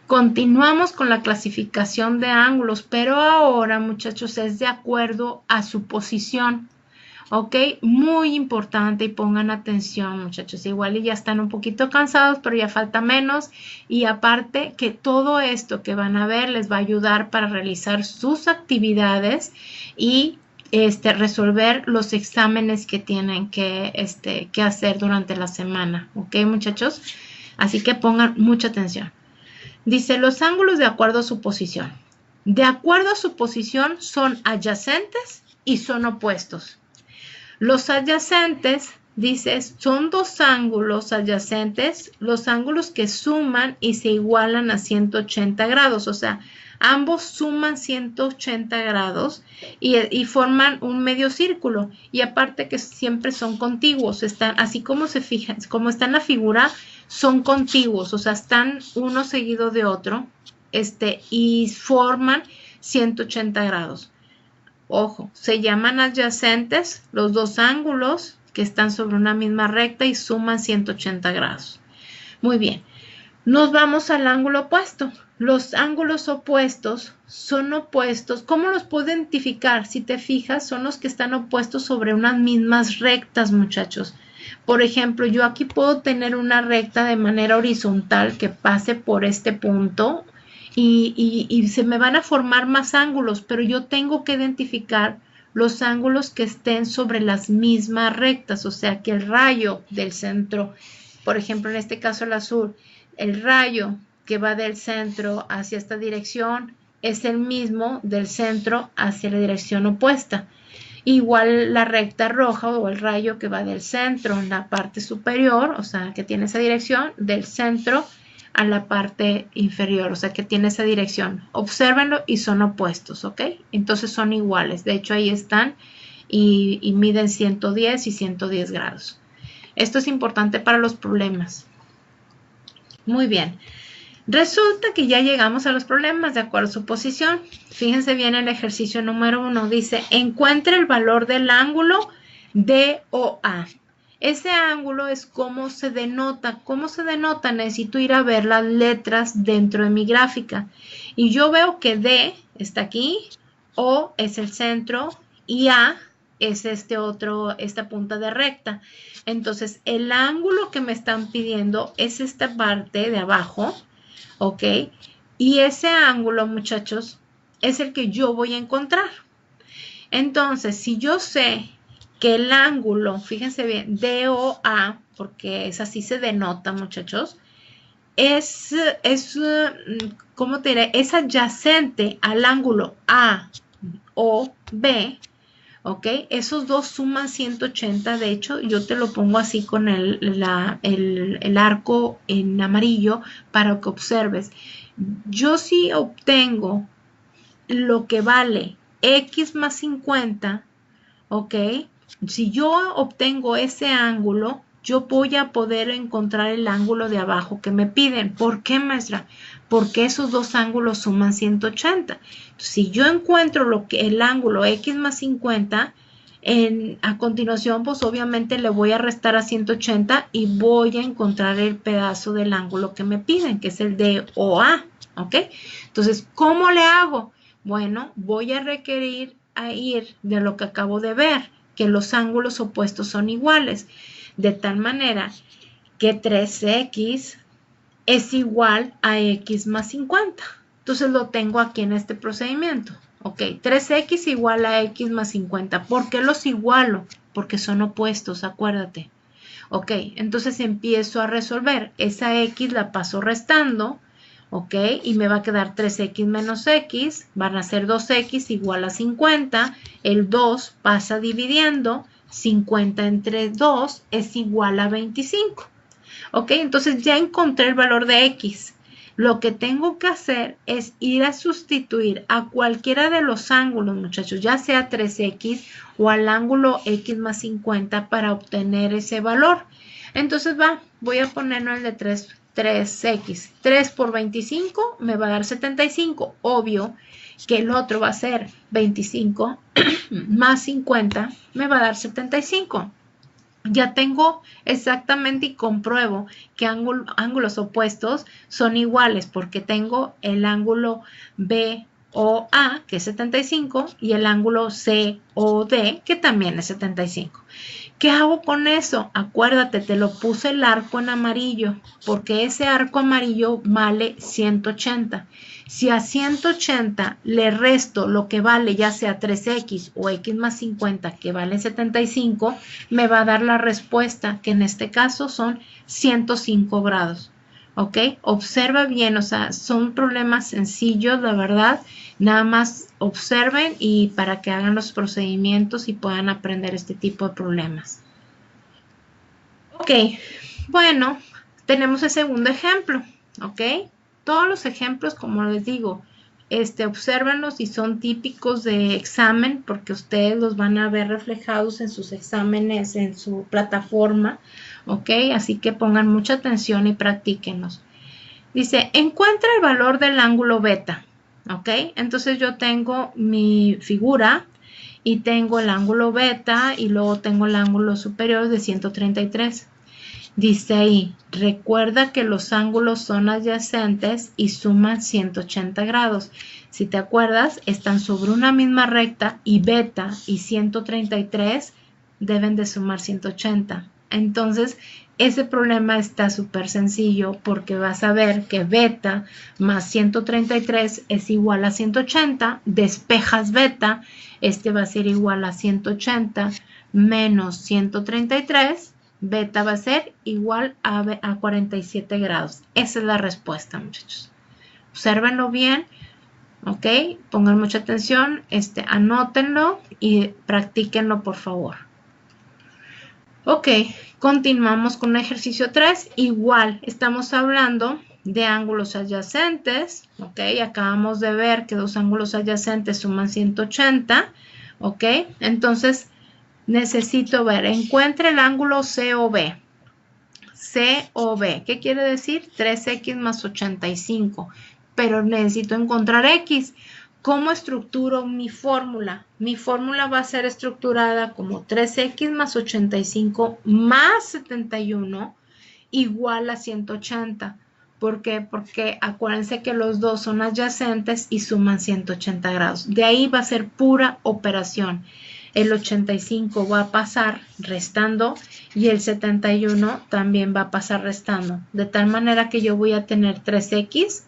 Speaker 1: Continuamos con la clasificación de ángulos, pero ahora, muchachos, es de acuerdo a su posición. ¿Ok? Muy importante y pongan atención, muchachos. Igual y ya están un poquito cansados, pero ya falta menos. Y aparte que todo esto que van a ver les va a ayudar para realizar sus actividades y resolver los exámenes que tienen que hacer durante la semana. ¿Ok, muchachos? Así que pongan mucha atención. Dice, los ángulos de acuerdo a su posición. De acuerdo a su posición son adyacentes y son opuestos. Los adyacentes, dice, son dos ángulos adyacentes, los ángulos que suman y se igualan a 180 grados. O sea, ambos suman 180 grados y forman un medio círculo. Y aparte que siempre son contiguos, están, así como se fijan, como está en la figura, son contiguos. O sea, están uno seguido de otro y forman 180 grados. Ojo, se llaman adyacentes los dos ángulos que están sobre una misma recta y suman 180 grados. Muy bien, nos vamos al ángulo opuesto. los ángulos opuestos son opuestos. ¿Cómo los puedo identificar? Si te fijas, son los que están opuestos sobre unas mismas rectas, muchachos. Por ejemplo, yo aquí puedo tener una recta de manera horizontal que pase por este punto y se me van a formar más ángulos, pero yo tengo que identificar los ángulos que estén sobre las mismas rectas, o sea que el rayo del centro, por ejemplo en este caso el azul, el rayo que va del centro hacia esta dirección es el mismo del centro hacia la dirección opuesta. Igual la recta roja o el rayo que va del centro en la parte superior, o sea, que tiene esa dirección, del centro a la parte inferior, o sea, que tiene esa dirección. Obsérvenlo y son opuestos, ¿ok? Entonces son iguales. De hecho, ahí están y miden 110 y 110 grados. Esto es importante para los problemas. Muy bien. Resulta que ya llegamos a los problemas de acuerdo a su posición. Fíjense bien el ejercicio número 1. Dice, encuentre el valor del ángulo DOA. Ese ángulo es cómo se denota. ¿Cómo se denota? Necesito ir a ver las letras dentro de mi gráfica. Y yo veo que D está aquí, O es el centro y A es esta punta de recta. Entonces, el ángulo que me están pidiendo es esta parte de abajo. ¿Ok? Y ese ángulo, muchachos, es el que yo voy a encontrar. Entonces, si yo sé que el ángulo, fíjense bien, DOA, porque es así se denota, muchachos, ¿cómo te diré? Es adyacente al ángulo AOB, ¿ok? Esos dos suman 180, de hecho, yo te lo pongo así con el arco en amarillo para que observes. Yo sí obtengo lo que vale X más 50, ¿ok? Si yo obtengo ese ángulo, yo voy a poder encontrar el ángulo de abajo que me piden. ¿Por qué, maestra? Porque esos dos ángulos suman 180. Si yo encuentro el ángulo X más 50, a continuación, pues obviamente le voy a restar a 180 y voy a encontrar el pedazo del ángulo que me piden, que es el DOA, ¿ok? Entonces, ¿cómo le hago? Bueno, voy a requerir a ir de lo que acabo de ver, que los ángulos opuestos son iguales, de tal manera que 3x es igual a x más 50. Entonces lo tengo aquí en este procedimiento. Ok, 3x igual a x más 50. ¿Por qué los igualo? Porque son opuestos, acuérdate. Ok, entonces empiezo a resolver. Esa x la paso restando. Ok, y me va a quedar 3x menos x. Van a ser 2x igual a 50. El 2 pasa dividiendo. 50 entre 2 es igual a 25. Ok, entonces ya encontré el valor de x. Lo que tengo que hacer es ir a sustituir a cualquiera de los ángulos, muchachos, ya sea 3x o al ángulo x más 50 para obtener ese valor. Entonces voy a ponerlo el de 3x. 3 por 25 me va a dar 75. Obvio que el otro va a ser 25 más 50 me va a dar 75. Ya tengo exactamente y compruebo que ángulos opuestos son iguales porque tengo el ángulo BOA, que es 75, y el ángulo COD, que también es 75. ¿Qué hago con eso? Acuérdate, te lo puse el arco en amarillo, porque ese arco amarillo vale 180. Si a 180 le resto lo que vale ya sea 3x o x más 50, que vale 75, me va a dar la respuesta, que en este caso son 105 grados. ¿Ok? Observa bien, o sea, son problemas sencillos, la verdad. Nada más observen y para que hagan los procedimientos y puedan aprender este tipo de problemas. Ok, bueno, tenemos el segundo ejemplo, ¿ok? Todos los ejemplos, como les digo, obsérvenlos y son típicos de examen porque ustedes los van a ver reflejados en sus exámenes, en su plataforma, ¿ok? Así que pongan mucha atención y practíquenlos. Dice, encuentra el valor del ángulo beta, ¿ok? Entonces yo tengo mi figura y tengo el ángulo beta y luego tengo el ángulo superior de 133. Dice ahí, recuerda que los ángulos son adyacentes y suman 180 grados. Si te acuerdas, están sobre una misma recta y beta y 133 deben de sumar 180. Entonces, ese problema está súper sencillo porque vas a ver que beta más 133 es igual a 180, despejas beta, este va a ser igual a 180 menos 133, beta va a ser igual a 47 grados. Esa es la respuesta, muchachos. Obsérvenlo bien, ¿ok? Pongan mucha atención, anótenlo y practíquenlo, por favor. Ok, continuamos con ejercicio 3. Igual, estamos hablando de ángulos adyacentes, ¿ok? Acabamos de ver que dos ángulos adyacentes suman 180, ¿ok? Entonces, necesito ver, encuentre el ángulo COB. COB, ¿qué quiere decir? 3x más 85, pero necesito encontrar x. ¿Cómo estructuro mi fórmula? Mi fórmula va a ser estructurada como 3x más 85 más 71 igual a 180. ¿Por qué? Porque acuérdense que los dos son adyacentes y suman 180 grados. De ahí va a ser pura operación. El 85 va a pasar restando y el 71 también va a pasar restando. De tal manera que yo voy a tener 3x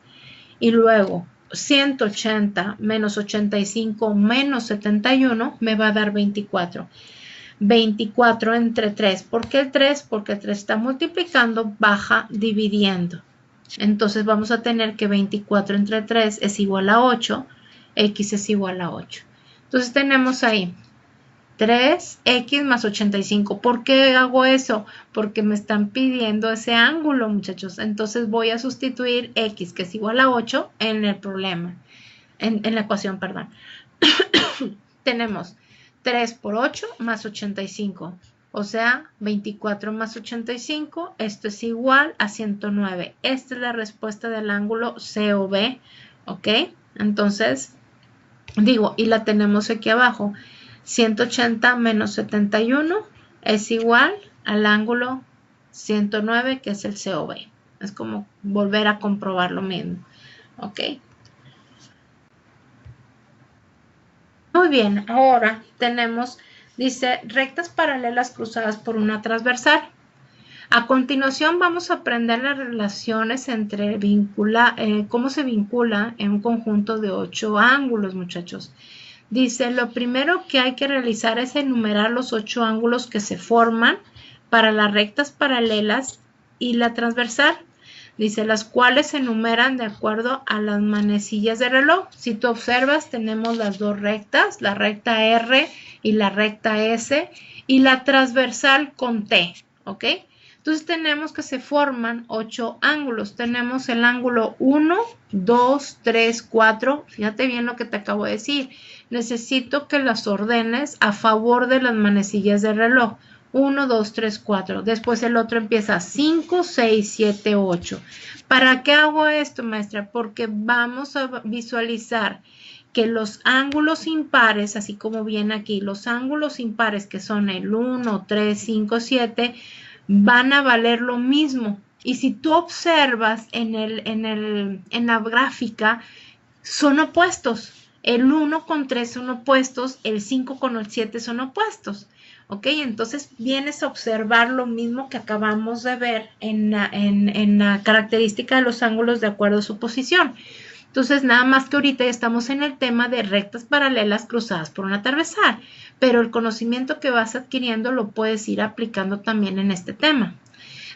Speaker 1: y luego 180 menos 85 menos 71 me va a dar 24. 24 entre 3. ¿Por qué el 3? Porque el 3 está multiplicando, baja dividiendo. Entonces vamos a tener que 24 entre 3 es igual a 8. X es igual a 8. Entonces tenemos ahí 3x más 85. ¿Por qué hago eso? Porque me están pidiendo ese ángulo, muchachos. Entonces voy a sustituir x, que es igual a 8, en el problema. En la ecuación, perdón. Tenemos 3 por 8 más 85. O sea, 24 más 85. Esto es igual a 109. Esta es la respuesta del ángulo COB. ¿Ok? Entonces, digo, y la tenemos aquí abajo. 180 menos 71 es igual al ángulo 109, que es el COB. Es como volver a comprobar lo mismo. ¿Ok? Muy bien, ahora tenemos, dice, rectas paralelas cruzadas por una transversal. A continuación vamos a aprender las relaciones entre cómo se vincula en un conjunto de 8 ángulos, muchachos. Dice, lo primero que hay que realizar es enumerar los 8 ángulos que se forman para las rectas paralelas y la transversal. Dice, las cuales se enumeran de acuerdo a las manecillas de reloj. Si tú observas, tenemos las dos rectas, la recta R y la recta S, y la transversal con T, ¿ok? Entonces tenemos que se forman 8 ángulos. Tenemos el ángulo 1, 2, 3, 4. Fíjate bien lo que te acabo de decir. Necesito que las ordenes a favor de las manecillas del reloj. 1, 2, 3, 4. Después el otro empieza 5, 6, 7, 8. ¿Para qué hago esto, maestra? Porque vamos a visualizar que los ángulos impares, así como viene aquí, los ángulos impares que son el 1, 3, 5, 7, van a valer lo mismo. Y si tú observas en la gráfica, son opuestos. El 1 con 3 son opuestos, el 5 con el 7 son opuestos. ¿Ok? Entonces vienes a observar lo mismo que acabamos de ver en la característica de los ángulos de acuerdo a su posición. Entonces, nada más que ahorita ya estamos en el tema de rectas paralelas cruzadas por una transversal, pero el conocimiento que vas adquiriendo lo puedes ir aplicando también en este tema.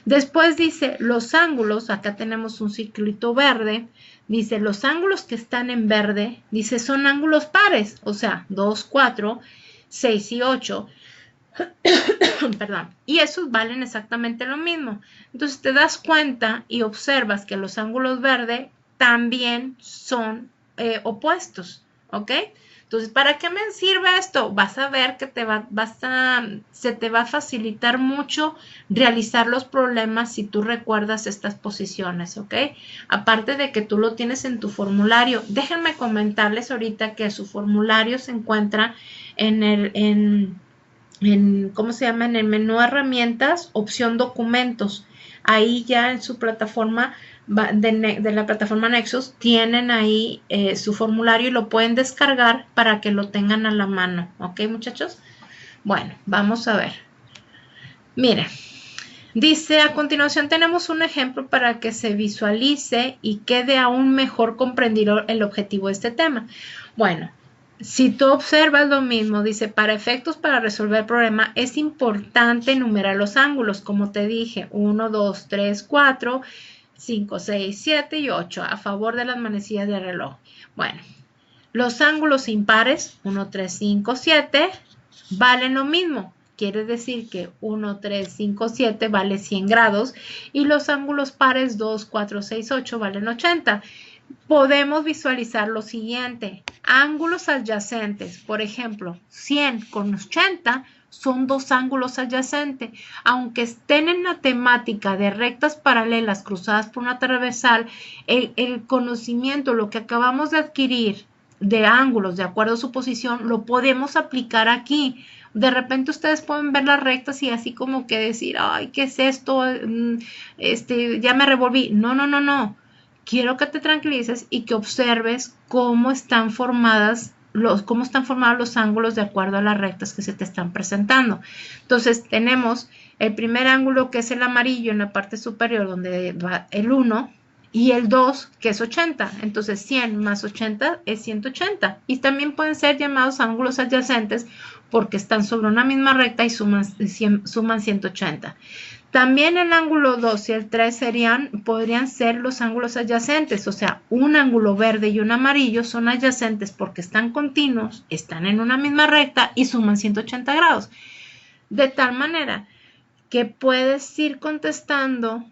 Speaker 1: Después dice, los ángulos, acá tenemos un círculo verde, dice, los ángulos que están en verde, dice, son ángulos pares, o sea, 2, 4, 6 y 8. Perdón, y esos valen exactamente lo mismo. Entonces te das cuenta y observas que los ángulos verdes también son opuestos, ¿ok? Entonces, ¿para qué me sirve esto? Vas a ver que se te va a facilitar mucho realizar los problemas si tú recuerdas estas posiciones, ¿ok? Aparte de que tú lo tienes en tu formulario. Déjenme comentarles ahorita que su formulario se encuentra en ¿cómo se llama? En el menú herramientas, opción documentos. Ahí ya en su plataforma de la plataforma Nexus tienen ahí su formulario y lo pueden descargar para que lo tengan a la mano. ¿Ok, muchachos? Bueno, vamos a ver. Miren, dice, a continuación tenemos un ejemplo para que se visualice y quede aún mejor comprendido el objetivo de este tema. Bueno, si tú observas lo mismo, dice, para efectos para resolver el problema es importante enumerar los ángulos, como te dije, 1, 2, 3, 4, 5, 6, 7 y 8, a favor de las manecillas del reloj. Bueno, los ángulos impares, 1, 3, 5, 7, valen lo mismo. Quiere decir que 1, 3, 5, 7 vale 100 grados y los ángulos pares 2, 4, 6, 8 valen 80. Podemos visualizar lo siguiente. Ángulos adyacentes, por ejemplo, 100 con 80 son dos ángulos adyacentes. Aunque estén en la temática de rectas paralelas cruzadas por una transversal, el conocimiento, lo que acabamos de adquirir de ángulos de acuerdo a su posición, lo podemos aplicar aquí. De repente ustedes pueden ver las rectas y así como que decir, ay, ¿qué es esto? Ya me revolví. No, no, no, no. Quiero que te tranquilices y que observes cómo están formados los ángulos de acuerdo a las rectas que se te están presentando. Entonces tenemos el primer ángulo que es el amarillo en la parte superior donde va el 1 y el 2 que es 80. Entonces 100 más 80 es 180. Y también pueden ser llamados ángulos adyacentes porque están sobre una misma recta y suman 180. También el ángulo 2 y el 3 podrían ser los ángulos adyacentes, o sea, un ángulo verde y un amarillo son adyacentes porque están continuos, están en una misma recta y suman 180 grados. De tal manera que puedes ir contestando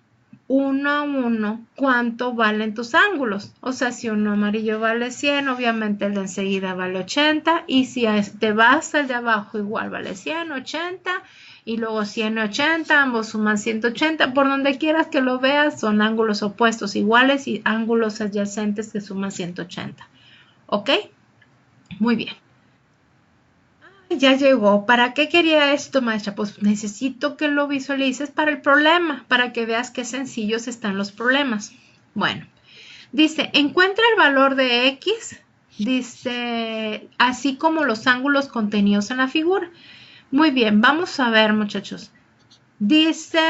Speaker 1: uno a uno cuánto valen tus ángulos. O sea, si uno amarillo vale 100, obviamente el de enseguida vale 80 y si te vas al de abajo igual vale 100, 80 y luego 180, ambos suman 180. Por donde quieras que lo veas, son ángulos opuestos iguales y ángulos adyacentes que suman 180. ¿Ok? Muy bien. Ya llegó. ¿Para qué quería esto, maestra? Pues necesito que lo visualices para el problema, para que veas qué sencillos están los problemas. Bueno, dice, encuentra el valor de X, dice, así como los ángulos contenidos en la figura. Muy bien, vamos a ver, muchachos. Dice,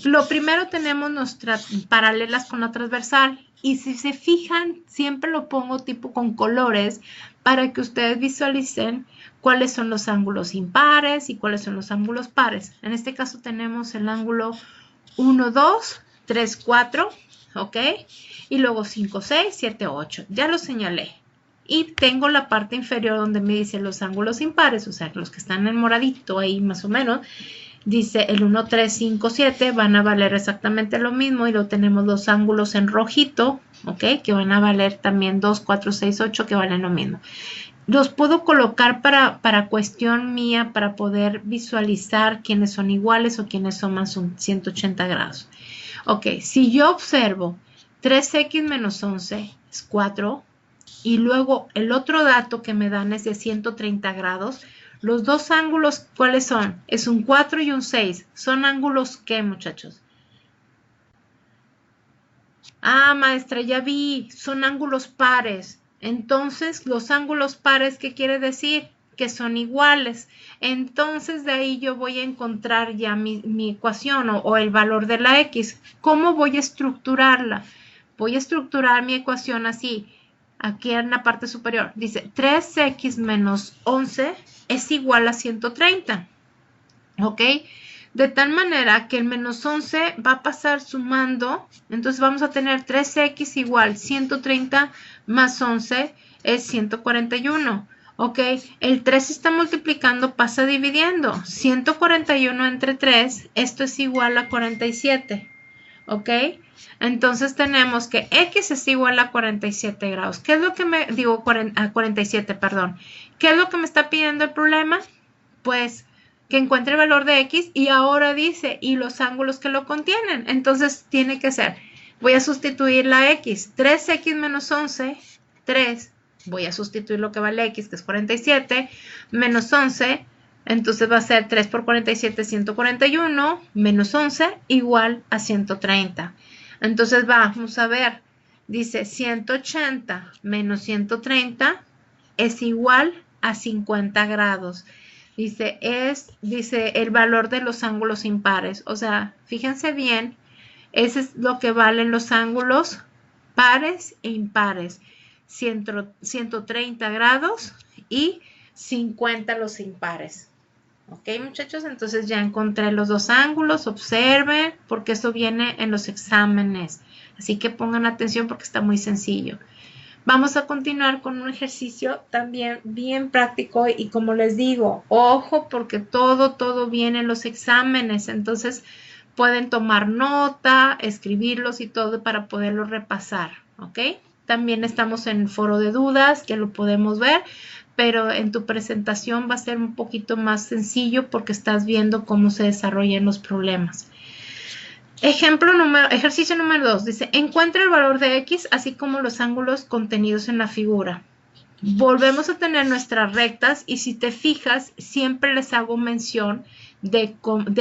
Speaker 1: lo primero tenemos nuestras paralelas con la transversal y si se fijan, siempre lo pongo tipo con colores para que ustedes visualicen cuáles son los ángulos impares y cuáles son los ángulos pares. En este caso tenemos el ángulo 1, 2, 3, 4, ¿ok? Y luego 5, 6, 7, 8. Ya lo señalé. Y tengo la parte inferior donde me dice los ángulos impares, o sea, los que están en moradito ahí más o menos. Dice el 1, 3, 5, 7 van a valer exactamente lo mismo y lo tenemos los ángulos en rojito, ¿ok? Que van a valer también 2, 4, 6, 8 que valen lo mismo. Los puedo colocar para cuestión mía, para poder visualizar quiénes son iguales o quiénes son más 180 grados. Ok, si yo observo 3x menos 11 es 4 y luego el otro dato que me dan es de 130 grados, los dos ángulos, ¿cuáles son? Es un 4 y un 6. ¿Son ángulos qué, muchachos? Ah, maestra, ya vi, son ángulos pares. Entonces, los ángulos pares, ¿qué quiere decir? Que son iguales. Entonces, de ahí yo voy a encontrar ya mi ecuación o el valor de la X. ¿Cómo voy a estructurarla? Voy a estructurar mi ecuación así. Aquí en la parte superior dice 3x menos 11 es igual a 130. ¿Ok? De tal manera que el menos 11 va a pasar sumando. Entonces vamos a tener 3x igual 130 más 11 es 141. ¿Ok? El 3 está multiplicando, pasa dividiendo. 141 entre 3, esto es igual a 47. ¿Ok? Entonces tenemos que X es igual a 47 grados. ¿Qué es lo que me digo? A 47, perdón. ¿Qué es lo que me está pidiendo el problema? Pues que encuentre el valor de X y ahora dice, y los ángulos que lo contienen. Entonces tiene que ser, voy a sustituir la X. 3X menos 11, 3. Voy a sustituir lo que vale X, que es 47, menos 11. Entonces va a ser 3 por 47, 141, menos 11, igual a 130. Entonces vamos a ver, dice 180 menos 130 es igual a 50 grados. Dice el valor de los ángulos impares. O sea, fíjense bien, ese es lo que valen los ángulos pares e impares. 130 grados y 50 los impares. Ok, muchachos, entonces ya encontré los dos ángulos. Observen, porque eso viene en los exámenes. Así que pongan atención porque está muy sencillo. Vamos a continuar con un ejercicio también bien práctico y como les digo, ojo porque todo viene en los exámenes. Entonces pueden tomar nota, escribirlos y todo para poderlo repasar. ¿Ok? También estamos en el foro de dudas, que lo podemos ver, pero en tu presentación va a ser un poquito más sencillo porque estás viendo cómo se desarrollan los problemas. Ejercicio número 2. Dice, encuentra el valor de X así como los ángulos contenidos en la figura. Volvemos a tener nuestras rectas y si te fijas, siempre les hago mención de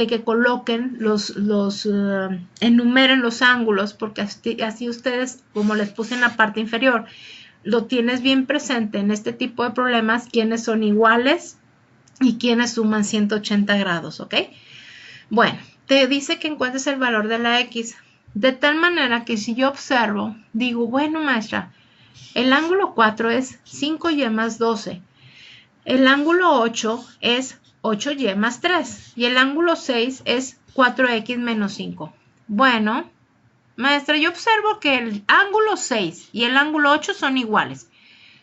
Speaker 1: que coloquen enumeren los ángulos, porque así ustedes, como les puse en la parte inferior, lo tienes bien presente en este tipo de problemas, quiénes son iguales y quiénes suman 180 grados, ¿ok? Bueno, te dice que encuentres el valor de la X, de tal manera que si yo observo, digo, bueno, maestra, el ángulo 4 es 5y más 12, el ángulo 8 es 8y más 3 y el ángulo 6 es 4x menos 5. Bueno, maestra, yo observo que el ángulo 6 y el ángulo 8 son iguales.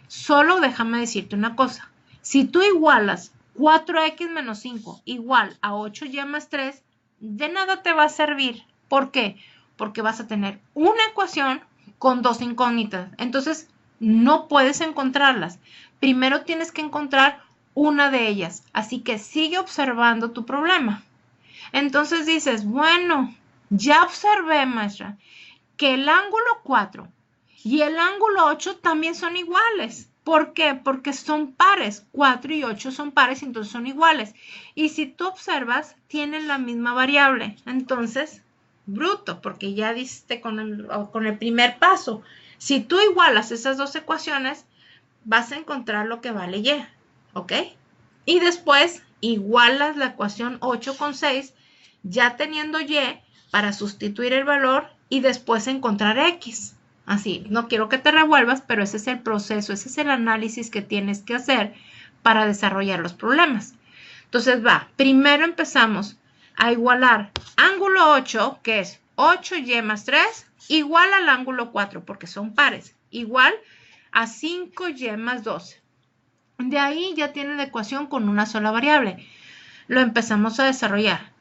Speaker 1: Solo déjame decirte una cosa. Si tú igualas 4x menos 5 igual a 8y más 3, de nada te va a servir. ¿Por qué? Porque vas a tener una ecuación con dos incógnitas. Entonces, no puedes encontrarlas. Primero tienes que encontrar una de ellas. Así que sigue observando tu problema. Entonces dices, bueno, ya observé, maestra, que el ángulo 4 y el ángulo 8 también son iguales. ¿Por qué? Porque son pares. 4 y 8 son pares, entonces son iguales. Y si tú observas, tienen la misma variable. Entonces, bruto, porque ya diste con el primer paso. Si tú igualas esas dos ecuaciones, vas a encontrar lo que vale y. ¿Ok? Y después igualas la ecuación 8 con 6, ya teniendo y para sustituir el valor y después encontrar x. Así, no quiero que te revuelvas, pero ese es el proceso, ese es el análisis que tienes que hacer para desarrollar los problemas. Entonces primero empezamos a igualar ángulo 8, que es 8y más 3, igual al ángulo 4, porque son pares, igual a 5y más 12. De ahí ya tiene la ecuación con una sola variable. Lo empezamos a desarrollar.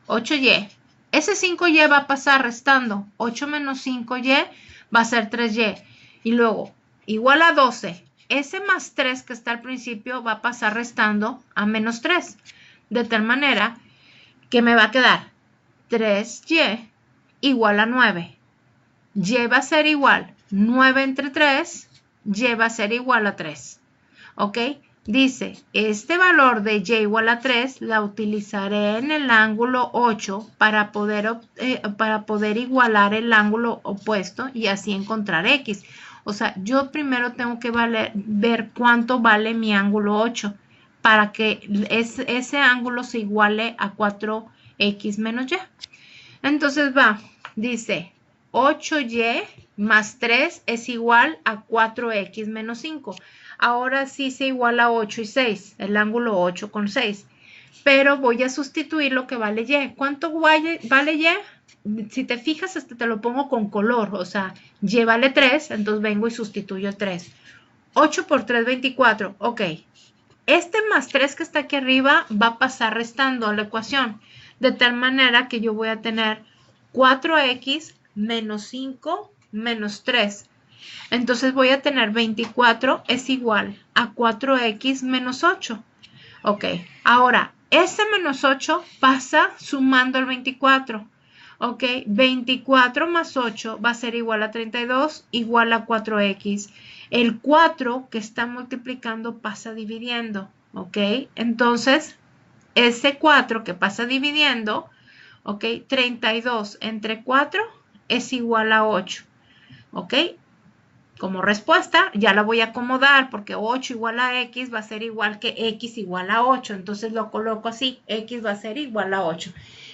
Speaker 1: 8y. Ese 5y va a pasar restando. 8 menos 5y va a ser 3y. Y luego, igual a 12. Ese más 3 que está al principio va a pasar restando a menos 3. De tal manera que me va a quedar 3y igual a 9. Y va a ser igual 9 entre 3. Y va a ser igual a 3. ¿Ok? Dice, este valor de y igual a 3 la utilizaré en el ángulo 8 para poder igualar el ángulo opuesto y así encontrar x. O sea, yo primero tengo que ver cuánto vale mi ángulo 8 para que ese ángulo se iguale a 4x menos y. Entonces dice 8y más 3 es igual a 4x menos 5. Ahora sí se iguala a 8 y 6, el ángulo 8 con 6. Pero voy a sustituir lo que vale y. ¿Cuánto vale y? Si te fijas, te lo pongo con color. O sea, y vale 3, entonces vengo y sustituyo 3. 8 por 3, 24. Ok. Este más 3 que está aquí arriba va a pasar restando a la ecuación. De tal manera que yo voy a tener 4x menos 5 menos 3. Entonces voy a tener 24 es igual a 4x menos 8. Ok, ahora ese menos 8 pasa sumando el 24. Ok, 24 más 8 va a ser igual a 32, igual a 4x. El 4 que está multiplicando pasa dividiendo. Ok, entonces ese 4 que pasa dividiendo, ¿ok? 32 entre 4 es igual a 8, ¿ok? Como respuesta ya la voy a acomodar porque 8 igual a X va a ser igual que X igual a 8. Entonces lo coloco así, X va a ser igual a 8.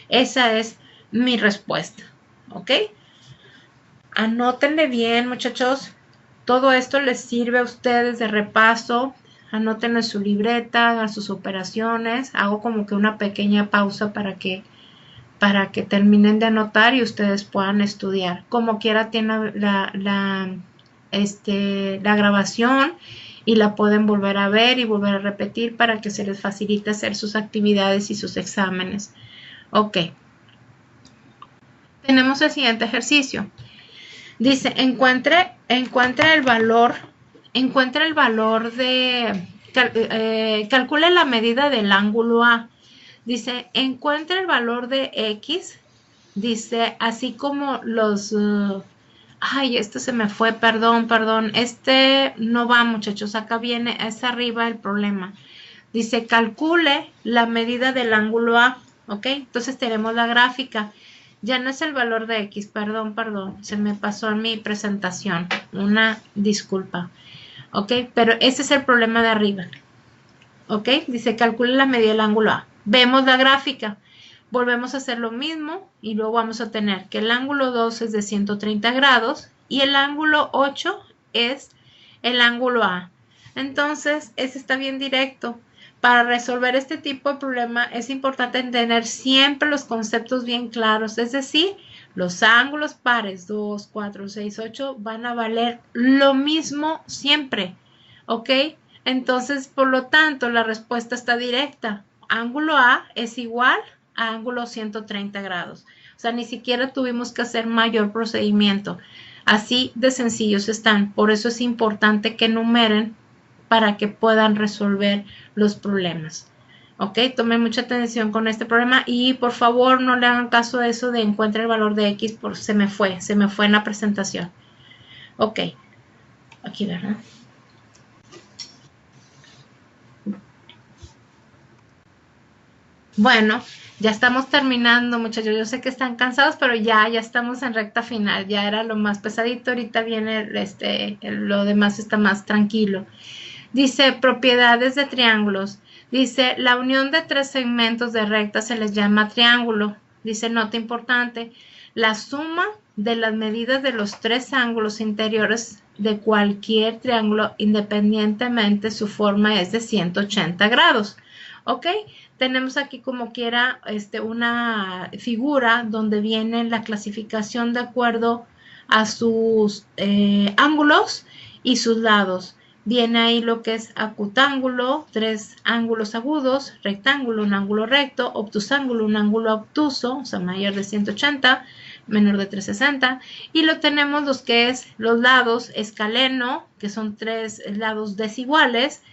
Speaker 1: Esa es mi respuesta, ¿ok? Anótenle bien, muchachos. Todo esto les sirve a ustedes de repaso. Anoten en su libreta, hagan sus operaciones. Hago como que una pequeña pausa para que terminen de anotar y ustedes puedan estudiar. Como quiera tienen la grabación y la pueden volver a ver y volver a repetir para que se les facilite hacer sus actividades y sus exámenes. Ok. Tenemos el siguiente ejercicio. Dice, encuentre el valor de, calcule la medida del ángulo A. Dice, encuentre el valor de X. Dice, así como los... ay, este se me fue, perdón. Este no va, muchachos. Acá viene, es arriba el problema. Dice, calcule la medida del ángulo A. ¿Ok? Entonces tenemos la gráfica. Ya no es el valor de X, perdón. Se me pasó en mi presentación. Una disculpa. ¿Ok? Pero ese es el problema de arriba. ¿Ok? Dice, calcule la medida del ángulo A. Vemos la gráfica. Volvemos a hacer lo mismo y luego vamos a tener que el ángulo 2 es de 130 grados y el ángulo 8 es el ángulo A. Entonces, ese está bien directo. Para resolver este tipo de problema es importante tener siempre los conceptos bien claros, es decir, los ángulos pares 2, 4, 6, 8 van a valer lo mismo siempre, ¿ok? Entonces, por lo tanto, la respuesta está directa. Ángulo A es igual a ángulo 130 grados. O sea, ni siquiera tuvimos que hacer mayor procedimiento. Así de sencillos están. Por eso es importante que numeren para que puedan resolver los problemas. ¿Ok? Tomen mucha atención con este problema y por favor no le hagan caso a eso de encuentre el valor de X porque se me fue en la presentación. Ok. Aquí, ¿verdad? Bueno, ya estamos terminando, muchachos. Yo sé que están cansados, pero ya estamos en recta final. Ya era lo más pesadito. Ahorita viene lo demás está más tranquilo. Dice propiedades de triángulos. Dice la unión de tres segmentos de recta se les llama triángulo. Dice nota importante. La suma de las medidas de los tres ángulos interiores de cualquier triángulo independientemente su forma es de 180 grados. ¿Ok? Tenemos aquí como quiera una figura donde viene la clasificación de acuerdo a sus ángulos y sus lados. Viene ahí lo que es acutángulo, tres ángulos agudos, rectángulo, un ángulo recto, obtusángulo, un ángulo obtuso, o sea, mayor de 180, menor de 360. Y lo tenemos los que es los lados, escaleno, que son tres lados desiguales,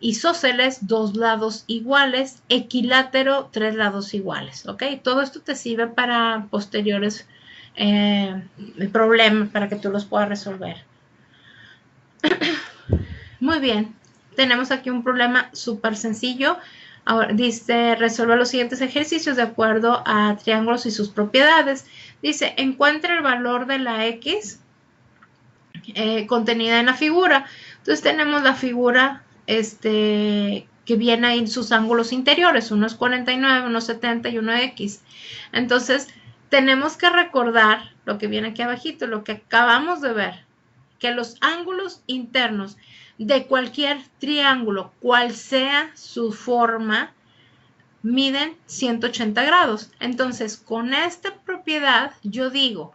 Speaker 1: isósceles, dos lados iguales, equilátero, tres lados iguales, ¿ok? Todo esto te sirve para posteriores problemas, para que tú los puedas resolver. Muy bien, tenemos aquí un problema súper sencillo. Ahora dice, resuelve los siguientes ejercicios de acuerdo a triángulos y sus propiedades. Dice, encuentra el valor de la X contenida en la figura. Entonces tenemos la figura que viene ahí en sus ángulos interiores, uno es 49, uno es 70 y uno X. Entonces tenemos que recordar lo que viene aquí abajito, lo que acabamos de ver, que los ángulos internos de cualquier triángulo, cual sea su forma, miden 180 grados. Entonces, con esta propiedad, yo digo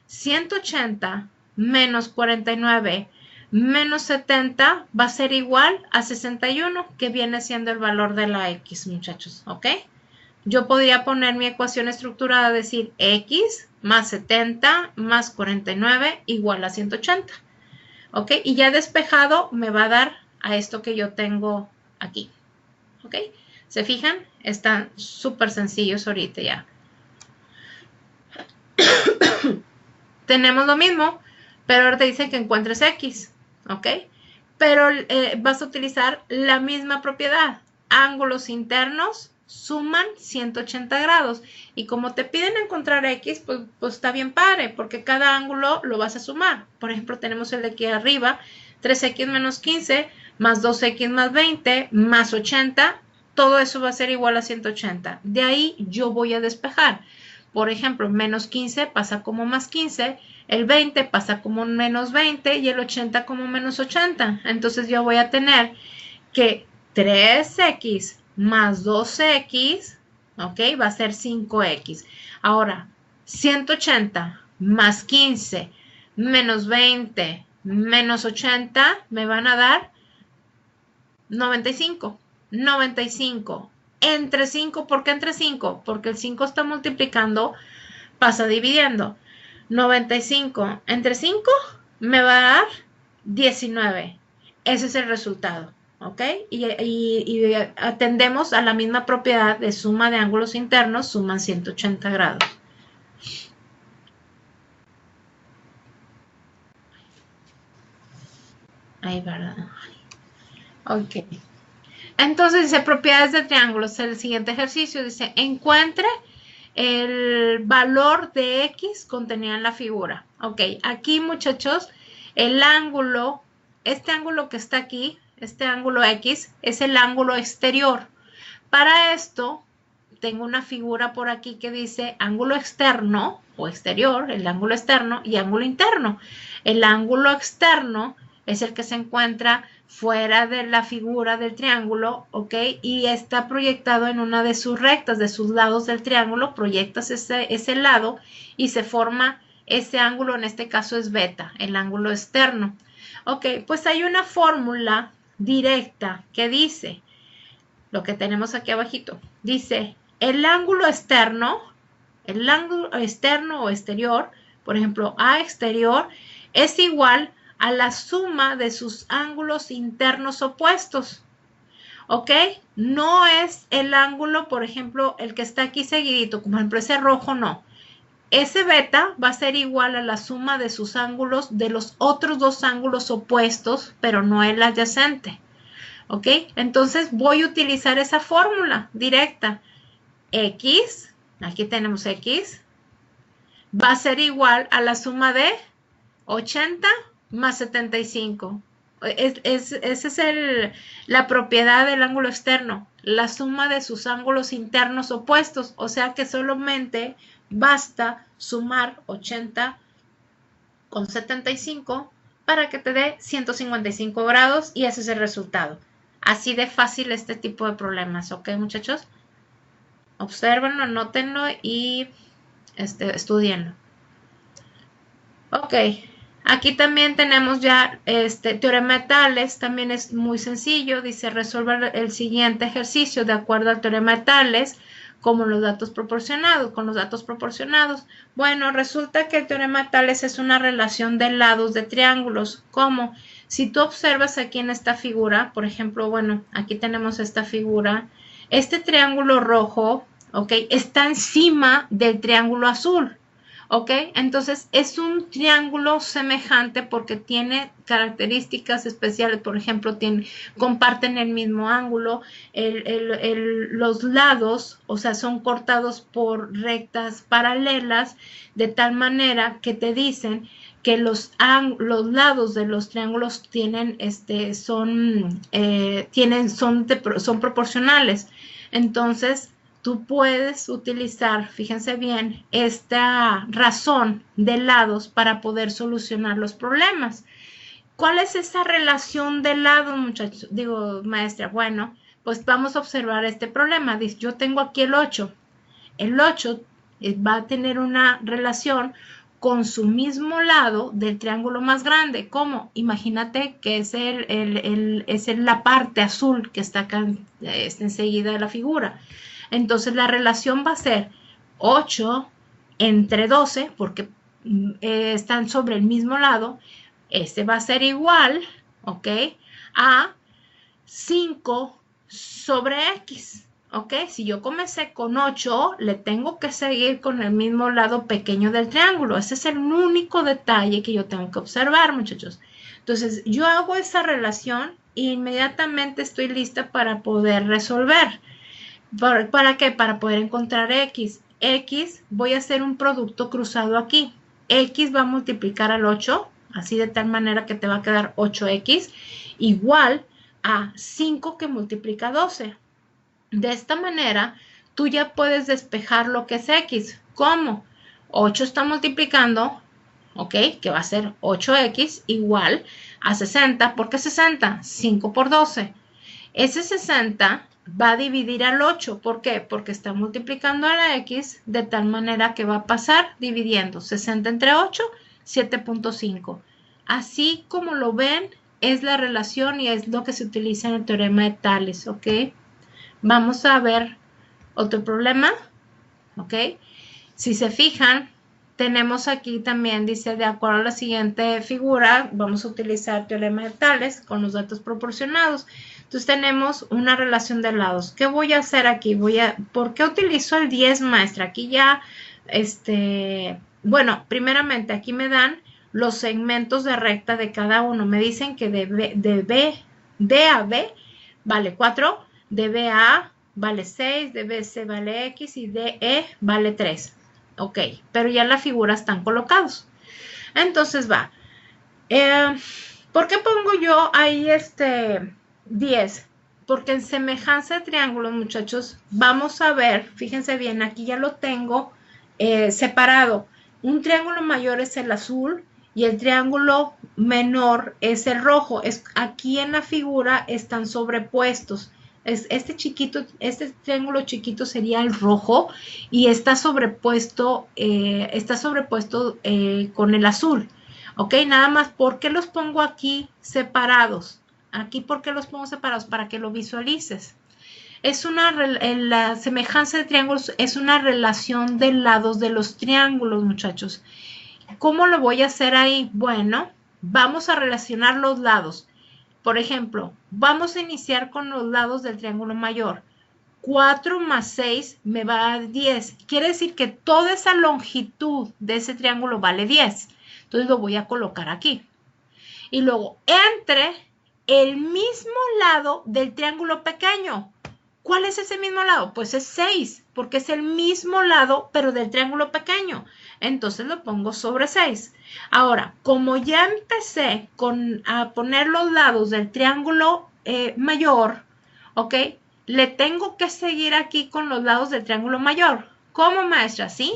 Speaker 1: 180 menos 49 menos 70 va a ser igual a 61, que viene siendo el valor de la X, muchachos, ¿ok? Yo podría poner mi ecuación estructurada, decir X más 70 más 49 igual a 180. ¿Ok? Y ya despejado me va a dar a esto que yo tengo aquí. ¿Ok? ¿Se fijan? Están súper sencillos ahorita ya. Tenemos lo mismo, pero ahora te dice que encuentres X. ¿Ok? Pero vas a utilizar la misma propiedad. Ángulos internos suman 180 grados. Y como te piden encontrar X, pues está bien padre, porque cada ángulo lo vas a sumar. Por ejemplo, tenemos el de aquí arriba, 3X menos 15, más 2X más 20, más 80. Todo eso va a ser igual a 180. De ahí yo voy a despejar. Por ejemplo, menos 15 pasa como más 15, el 20 pasa como menos 20 y el 80 como menos 80. Entonces yo voy a tener que 3X más 2X, ¿ok? Va a ser 5X. Ahora, 180 más 15 menos 20 menos 80 me van a dar 95. 95 entre 5, ¿por qué entre 5? Porque el 5 está multiplicando, pasa dividiendo. 95 entre 5 me va a dar 19. Ese es el resultado, ¿ok? Y atendemos a la misma propiedad de suma de ángulos internos, suman 180 grados. Ahí, ¿verdad? Ok. Entonces dice propiedades de triángulos. El siguiente ejercicio dice encuentre el valor de X contenido en la figura. Ok, aquí muchachos, el ángulo, este ángulo que está aquí, este ángulo X, es el ángulo exterior. Para esto, tengo una figura por aquí que dice ángulo externo o exterior, el ángulo externo y ángulo interno. El ángulo externo es el que se encuentra fuera de la figura del triángulo, ¿ok? Y está proyectado en una de sus rectas, de sus lados del triángulo, proyectas ese lado y se forma ese ángulo, en este caso es beta, el ángulo externo. Ok, pues hay una fórmula directa que dice, lo que tenemos aquí abajito, dice, el ángulo externo o exterior, por ejemplo, A exterior, es igual a la suma de sus ángulos internos opuestos. ¿Ok? No es el ángulo, por ejemplo, el que está aquí seguidito, como por ejemplo ese rojo, no. Ese beta va a ser igual a la suma de sus ángulos de los otros dos ángulos opuestos, pero no el adyacente. ¿Ok? Entonces voy a utilizar esa fórmula directa. X, aquí tenemos X, va a ser igual a la suma de 80 más 75. Esa es la propiedad del ángulo externo, la suma de sus ángulos internos opuestos, o sea que solamente basta sumar 80 con 75 para que te dé 155 grados y ese es el resultado. Así de fácil este tipo de problemas, ¿ok, muchachos? Obsérvenlo, anótenlo y estudienlo. Ok, aquí también tenemos ya teorema de Tales, también es muy sencillo, dice resolver el siguiente ejercicio de acuerdo al teorema de Tales como los datos proporcionados, con los datos proporcionados. Bueno, resulta que el teorema de Tales es una relación de lados de triángulos, como si tú observas aquí en esta figura, por ejemplo, bueno, aquí tenemos esta figura, este triángulo rojo, ok, está encima del triángulo azul. ¿Ok? Entonces es un triángulo semejante porque tiene características especiales, por ejemplo, comparten el mismo ángulo, los lados, o sea, son cortados por rectas paralelas, de tal manera que te dicen que los lados de los triángulos son proporcionales. Entonces, tú puedes utilizar, fíjense bien, esta razón de lados para poder solucionar los problemas. ¿Cuál es esa relación de lados, muchachos? Digo, maestra, bueno, pues vamos a observar este problema. Dice, yo tengo aquí el 8. El 8 va a tener una relación con su mismo lado del triángulo más grande. ¿Cómo? Imagínate que es la parte azul que está acá enseguida de la figura. Entonces la relación va a ser 8 entre 12, porque están sobre el mismo lado. Este va a ser igual, ¿ok? A 5 sobre X, ¿ok? Si yo comencé con 8, le tengo que seguir con el mismo lado pequeño del triángulo. Ese es el único detalle que yo tengo que observar, muchachos. Entonces, yo hago esa relación e inmediatamente estoy lista para poder resolver. ¿Para qué? Para poder encontrar X. X, voy a hacer un producto cruzado aquí. X va a multiplicar al 8, así de tal manera que te va a quedar 8X, igual a 5 que multiplica 12. De esta manera, tú ya puedes despejar lo que es X. ¿Cómo? 8 está multiplicando, ¿ok? Que va a ser 8X igual a 60. ¿Por qué 60? 5 por 12. Ese 60 va a dividir al 8. ¿Por qué? Porque está multiplicando a la X de tal manera que va a pasar dividiendo 60 entre 8, 7.5. Así como lo ven, es la relación y es lo que se utiliza en el teorema de Tales, ¿ok? Vamos a ver otro problema, ¿ok? Si se fijan, tenemos aquí también, dice, de acuerdo a la siguiente figura, vamos a utilizar teorema de Tales con los datos proporcionados. Entonces tenemos una relación de lados. ¿Qué voy a hacer aquí? ¿Por qué utilizo el 10, maestra? Aquí ya, bueno, primeramente aquí me dan los segmentos de recta de cada uno. Me dicen que D a B vale 4, de B a A vale 6, de BC vale X y de E vale 3. Ok, pero ya las figuras están colocados. Entonces va. ¿Por qué pongo yo ahí 10? Porque en semejanza de triángulos, muchachos, vamos a ver, fíjense bien, aquí ya lo tengo separado. Un triángulo mayor es el azul y el triángulo menor es el rojo. Aquí en la figura están sobrepuestos. Este triángulo chiquito sería el rojo y está sobrepuesto con el azul. Ok, nada más, ¿por qué los pongo aquí separados? Aquí, ¿por qué los pongo separados? Para que lo visualices. La semejanza de triángulos es una relación de lados de los triángulos, muchachos. ¿Cómo lo voy a hacer ahí? Bueno, vamos a relacionar los lados. Por ejemplo, vamos a iniciar con los lados del triángulo mayor. 4 más 6 me va a dar 10. Quiere decir que toda esa longitud de ese triángulo vale 10. Entonces lo voy a colocar aquí. Y luego entre el mismo lado del triángulo pequeño. ¿Cuál es ese mismo lado? Pues es 6, porque es el mismo lado, pero del triángulo pequeño. Entonces lo pongo sobre 6. Ahora, como ya empecé a poner los lados del triángulo mayor, ¿ok? Le tengo que seguir aquí con los lados del triángulo mayor. ¿Cómo, maestra? ¿Sí?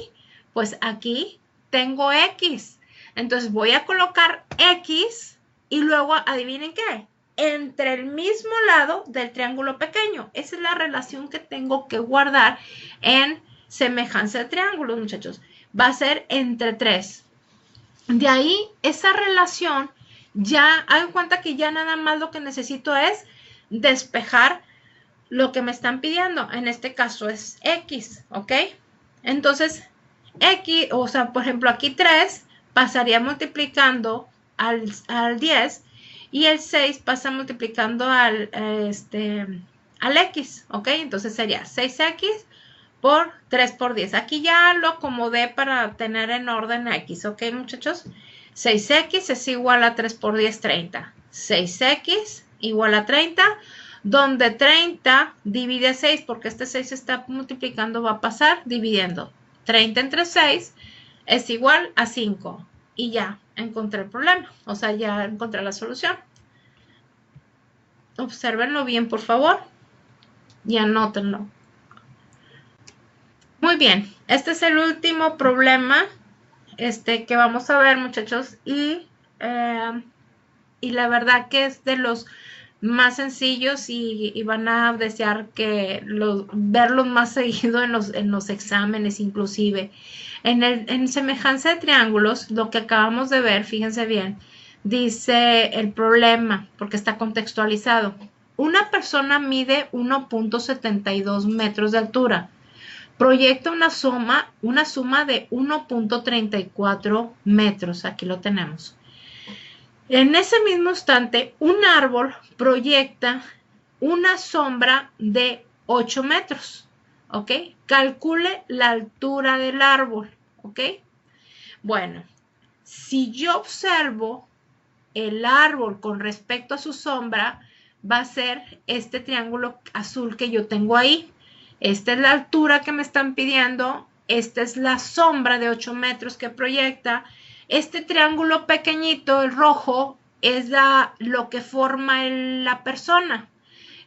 Speaker 1: Pues aquí tengo X. Entonces voy a colocar X y luego, ¿adivinen qué? Entre el mismo lado del triángulo pequeño. Esa es la relación que tengo que guardar en semejanza de triángulos, muchachos. Va a ser entre 3. De ahí, esa relación, ya hagan cuenta que ya nada más lo que necesito es despejar lo que me están pidiendo. En este caso es X, ¿ok? Entonces, X, o sea, por ejemplo, aquí 3 pasaría multiplicando al 10 y el 6 pasa multiplicando al X, ¿ok? Entonces sería 6X por 3 por 10. Aquí ya lo acomodé para tener en orden X, ¿ok, muchachos? 6X es igual a 3 por 10, 30. 6X igual a 30, donde 30 divide 6, porque este 6 está multiplicando, va a pasar dividiendo. 30 entre 6 es igual a 5. Y ya encontré el problema, o sea, ya encontré la solución. Obsérvenlo bien, por favor, y anótenlo. Muy bien, este es el último problema que vamos a ver, muchachos, y la verdad que es de los más sencillos y van a desear que verlos más seguido en los exámenes inclusive. En semejanza de triángulos, lo que acabamos de ver, fíjense bien, dice el problema, porque está contextualizado. Una persona mide 1.72 metros de altura. Proyecta una suma de 1.34 metros. Aquí lo tenemos. En ese mismo instante, un árbol proyecta una sombra de 8 metros, ¿ok? Calcule la altura del árbol, ¿ok? Bueno, si yo observo el árbol con respecto a su sombra, va a ser este triángulo azul que yo tengo ahí. esta es la altura que me están pidiendo, esta es la sombra de 8 metros que proyecta, este triángulo pequeñito, el rojo, es lo que forma la persona,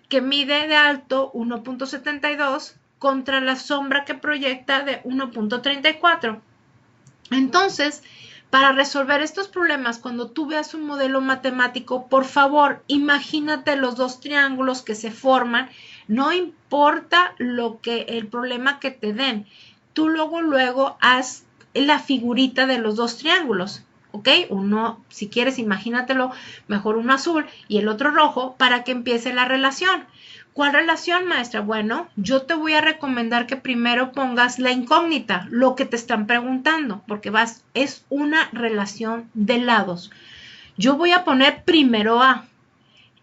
Speaker 1: que mide de alto 1.72 contra la sombra que proyecta de 1.34. Entonces, para resolver estos problemas, cuando tú veas un modelo matemático, por favor, imagínate los dos triángulos que se forman, no importa el problema que te den. Tú luego haz la figurita de los dos triángulos, ¿ok? Uno, si quieres, imagínatelo, mejor uno azul y el otro rojo para que empiece la relación. ¿Cuál relación, maestra? Bueno, yo te voy a recomendar que primero pongas la incógnita, lo que te están preguntando, porque es una relación de lados. Yo voy a poner primero A.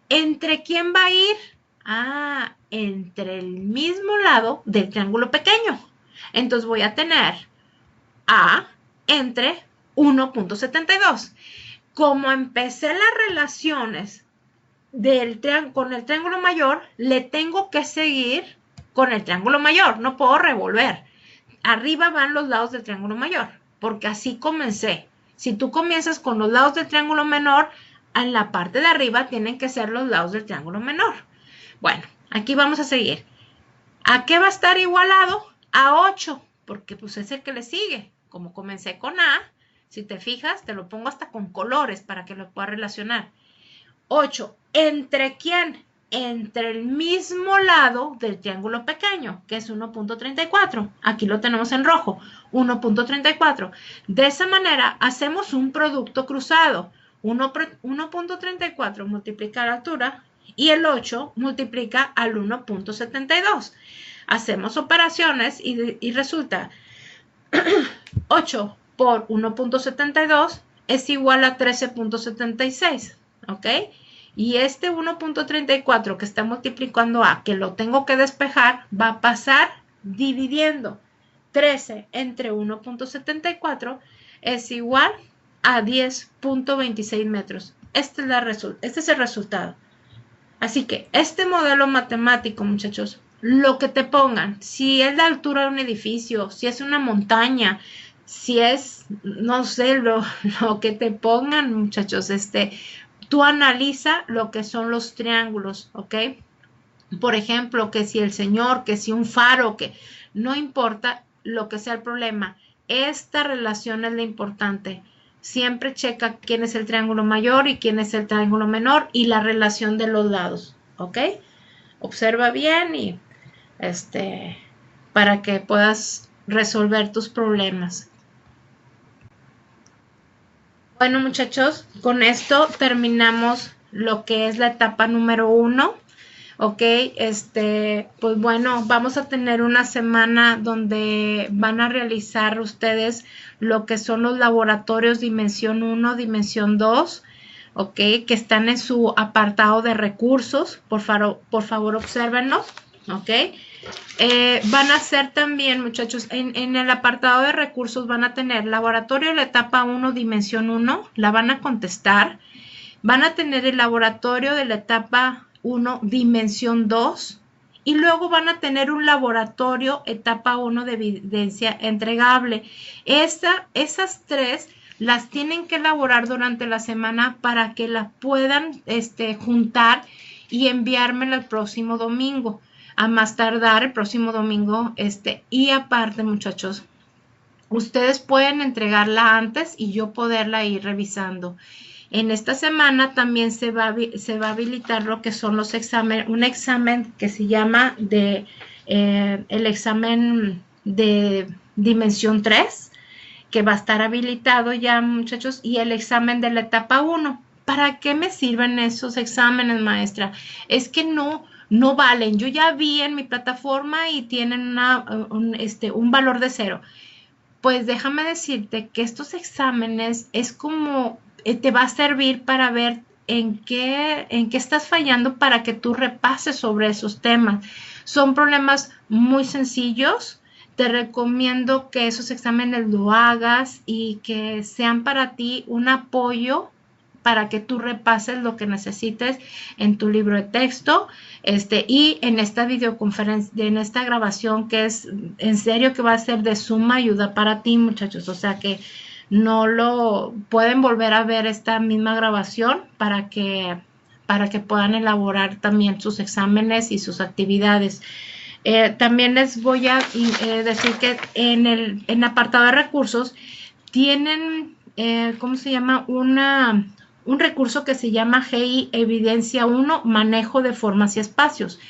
Speaker 1: ¿Entre quién va a ir? Ah, entre el mismo lado del triángulo pequeño. Entonces voy a tener A entre 1.72. Como empecé las relaciones con el triángulo mayor, le tengo que seguir con el triángulo mayor, no puedo revolver. Arriba van los lados del triángulo mayor, porque así comencé. Si tú comienzas con los lados del triángulo menor, en la parte de arriba tienen que ser los lados del triángulo menor. Bueno, aquí vamos a seguir. ¿A qué va a estar igualado? A 8, porque pues es el que le sigue. Como comencé con A, si te fijas, te lo pongo hasta con colores para que lo puedas relacionar. 8. ¿Entre quién? Entre el mismo lado del triángulo pequeño, que es 1.34. Aquí lo tenemos en rojo, 1.34. De esa manera hacemos un producto cruzado. 1.34 multiplica la altura y el 8 multiplica al 1.72. Hacemos operaciones y resulta 8 por 1.72 es igual a 13.76. ¿Ok? Y este 1.34 que está multiplicando A, que lo tengo que despejar, va a pasar dividiendo 13 entre 1.74 es igual a 10.26 metros. Este es el resultado. Así que este modelo matemático, muchachos, lo que te pongan, si es la altura de un edificio, si es una montaña, si es, no sé, lo que te pongan, muchachos, tú analiza lo que son los triángulos, ¿ok? Por ejemplo, que si el señor, que si un faro, que no importa lo que sea el problema, esta relación es la importante. Siempre checa quién es el triángulo mayor y quién es el triángulo menor y la relación de los lados, ¿ok? Observa bien y para que puedas resolver tus problemas. Bueno, muchachos, con esto terminamos lo que es la etapa número 1. Ok, pues bueno, vamos a tener una semana donde van a realizar ustedes lo que son los laboratorios dimensión 1, dimensión 2, ok, que están en su apartado de recursos. Por favor, obsérvenlos, ok. Van a ser también, muchachos, en el apartado de recursos van a tener laboratorio de la etapa 1, dimensión 1, la van a contestar. Van a tener el laboratorio de la etapa 1, dimensión 2, y luego van a tener un laboratorio etapa 1 de evidencia entregable. Esas tres las tienen que elaborar durante la semana para que las puedan juntar y enviármela el próximo domingo. A más tardar el próximo domingo, y aparte, muchachos, ustedes pueden entregarla antes y yo poderla ir revisando. En esta semana también se va a habilitar lo que son los exámenes, un examen que se llama el examen de dimensión 3, que va a estar habilitado ya, muchachos, y el examen de la etapa 1. ¿Para qué me sirven esos exámenes, maestra? Es que no valen. Yo ya vi en mi plataforma y tienen un valor de 0. Pues déjame decirte que estos exámenes es como te va a servir para ver en qué estás fallando para que tú repases sobre esos temas. Son problemas muy sencillos. Te recomiendo que esos exámenes lo hagas y que sean para ti un apoyo para que tú repases lo que necesites en tu libro de texto, y en esta videoconferencia, en esta grabación que es en serio que va a ser de suma ayuda para ti, muchachos. O sea que no lo pueden volver a ver esta misma grabación para que puedan elaborar también sus exámenes y sus actividades. También les voy a decir que en el apartado de recursos tienen, ¿cómo se llama? Un recurso que se llama GI Evidencia 1, Manejo de Formas y Espacios.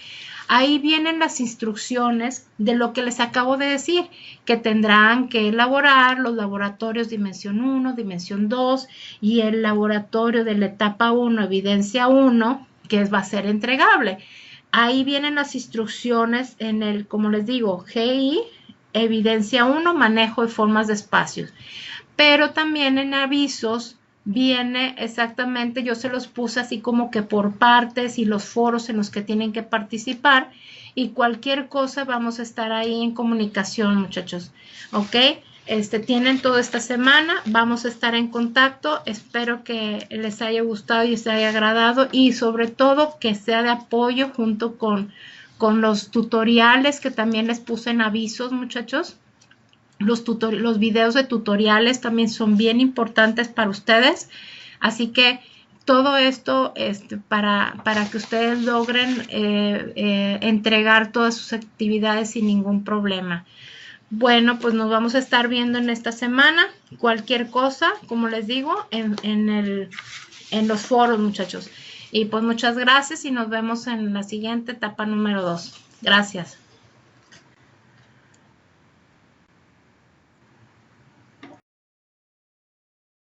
Speaker 1: Ahí vienen las instrucciones de lo que les acabo de decir, que tendrán que elaborar los laboratorios Dimensión 1, Dimensión 2 y el laboratorio de la etapa 1, Evidencia 1, que va a ser entregable. Ahí vienen las instrucciones en el, como les digo, GI, Evidencia 1, Manejo de Formas de Espacios. Pero también en avisos viene exactamente, yo se los puse así como que por partes y los foros en los que tienen que participar, y cualquier cosa vamos a estar ahí en comunicación, muchachos, ¿ok? Tienen toda esta semana, vamos a estar en contacto, espero que les haya gustado y les haya agradado, y sobre todo que sea de apoyo junto con los tutoriales que también les puse en avisos, muchachos. Los videos de tutoriales también son bien importantes para ustedes, así que todo esto para que ustedes logren entregar todas sus actividades sin ningún problema. Bueno, pues nos vamos a estar viendo en esta semana. Cualquier cosa, como les digo, en los foros, muchachos. Y pues muchas gracias y nos vemos en la siguiente etapa número 2. Gracias.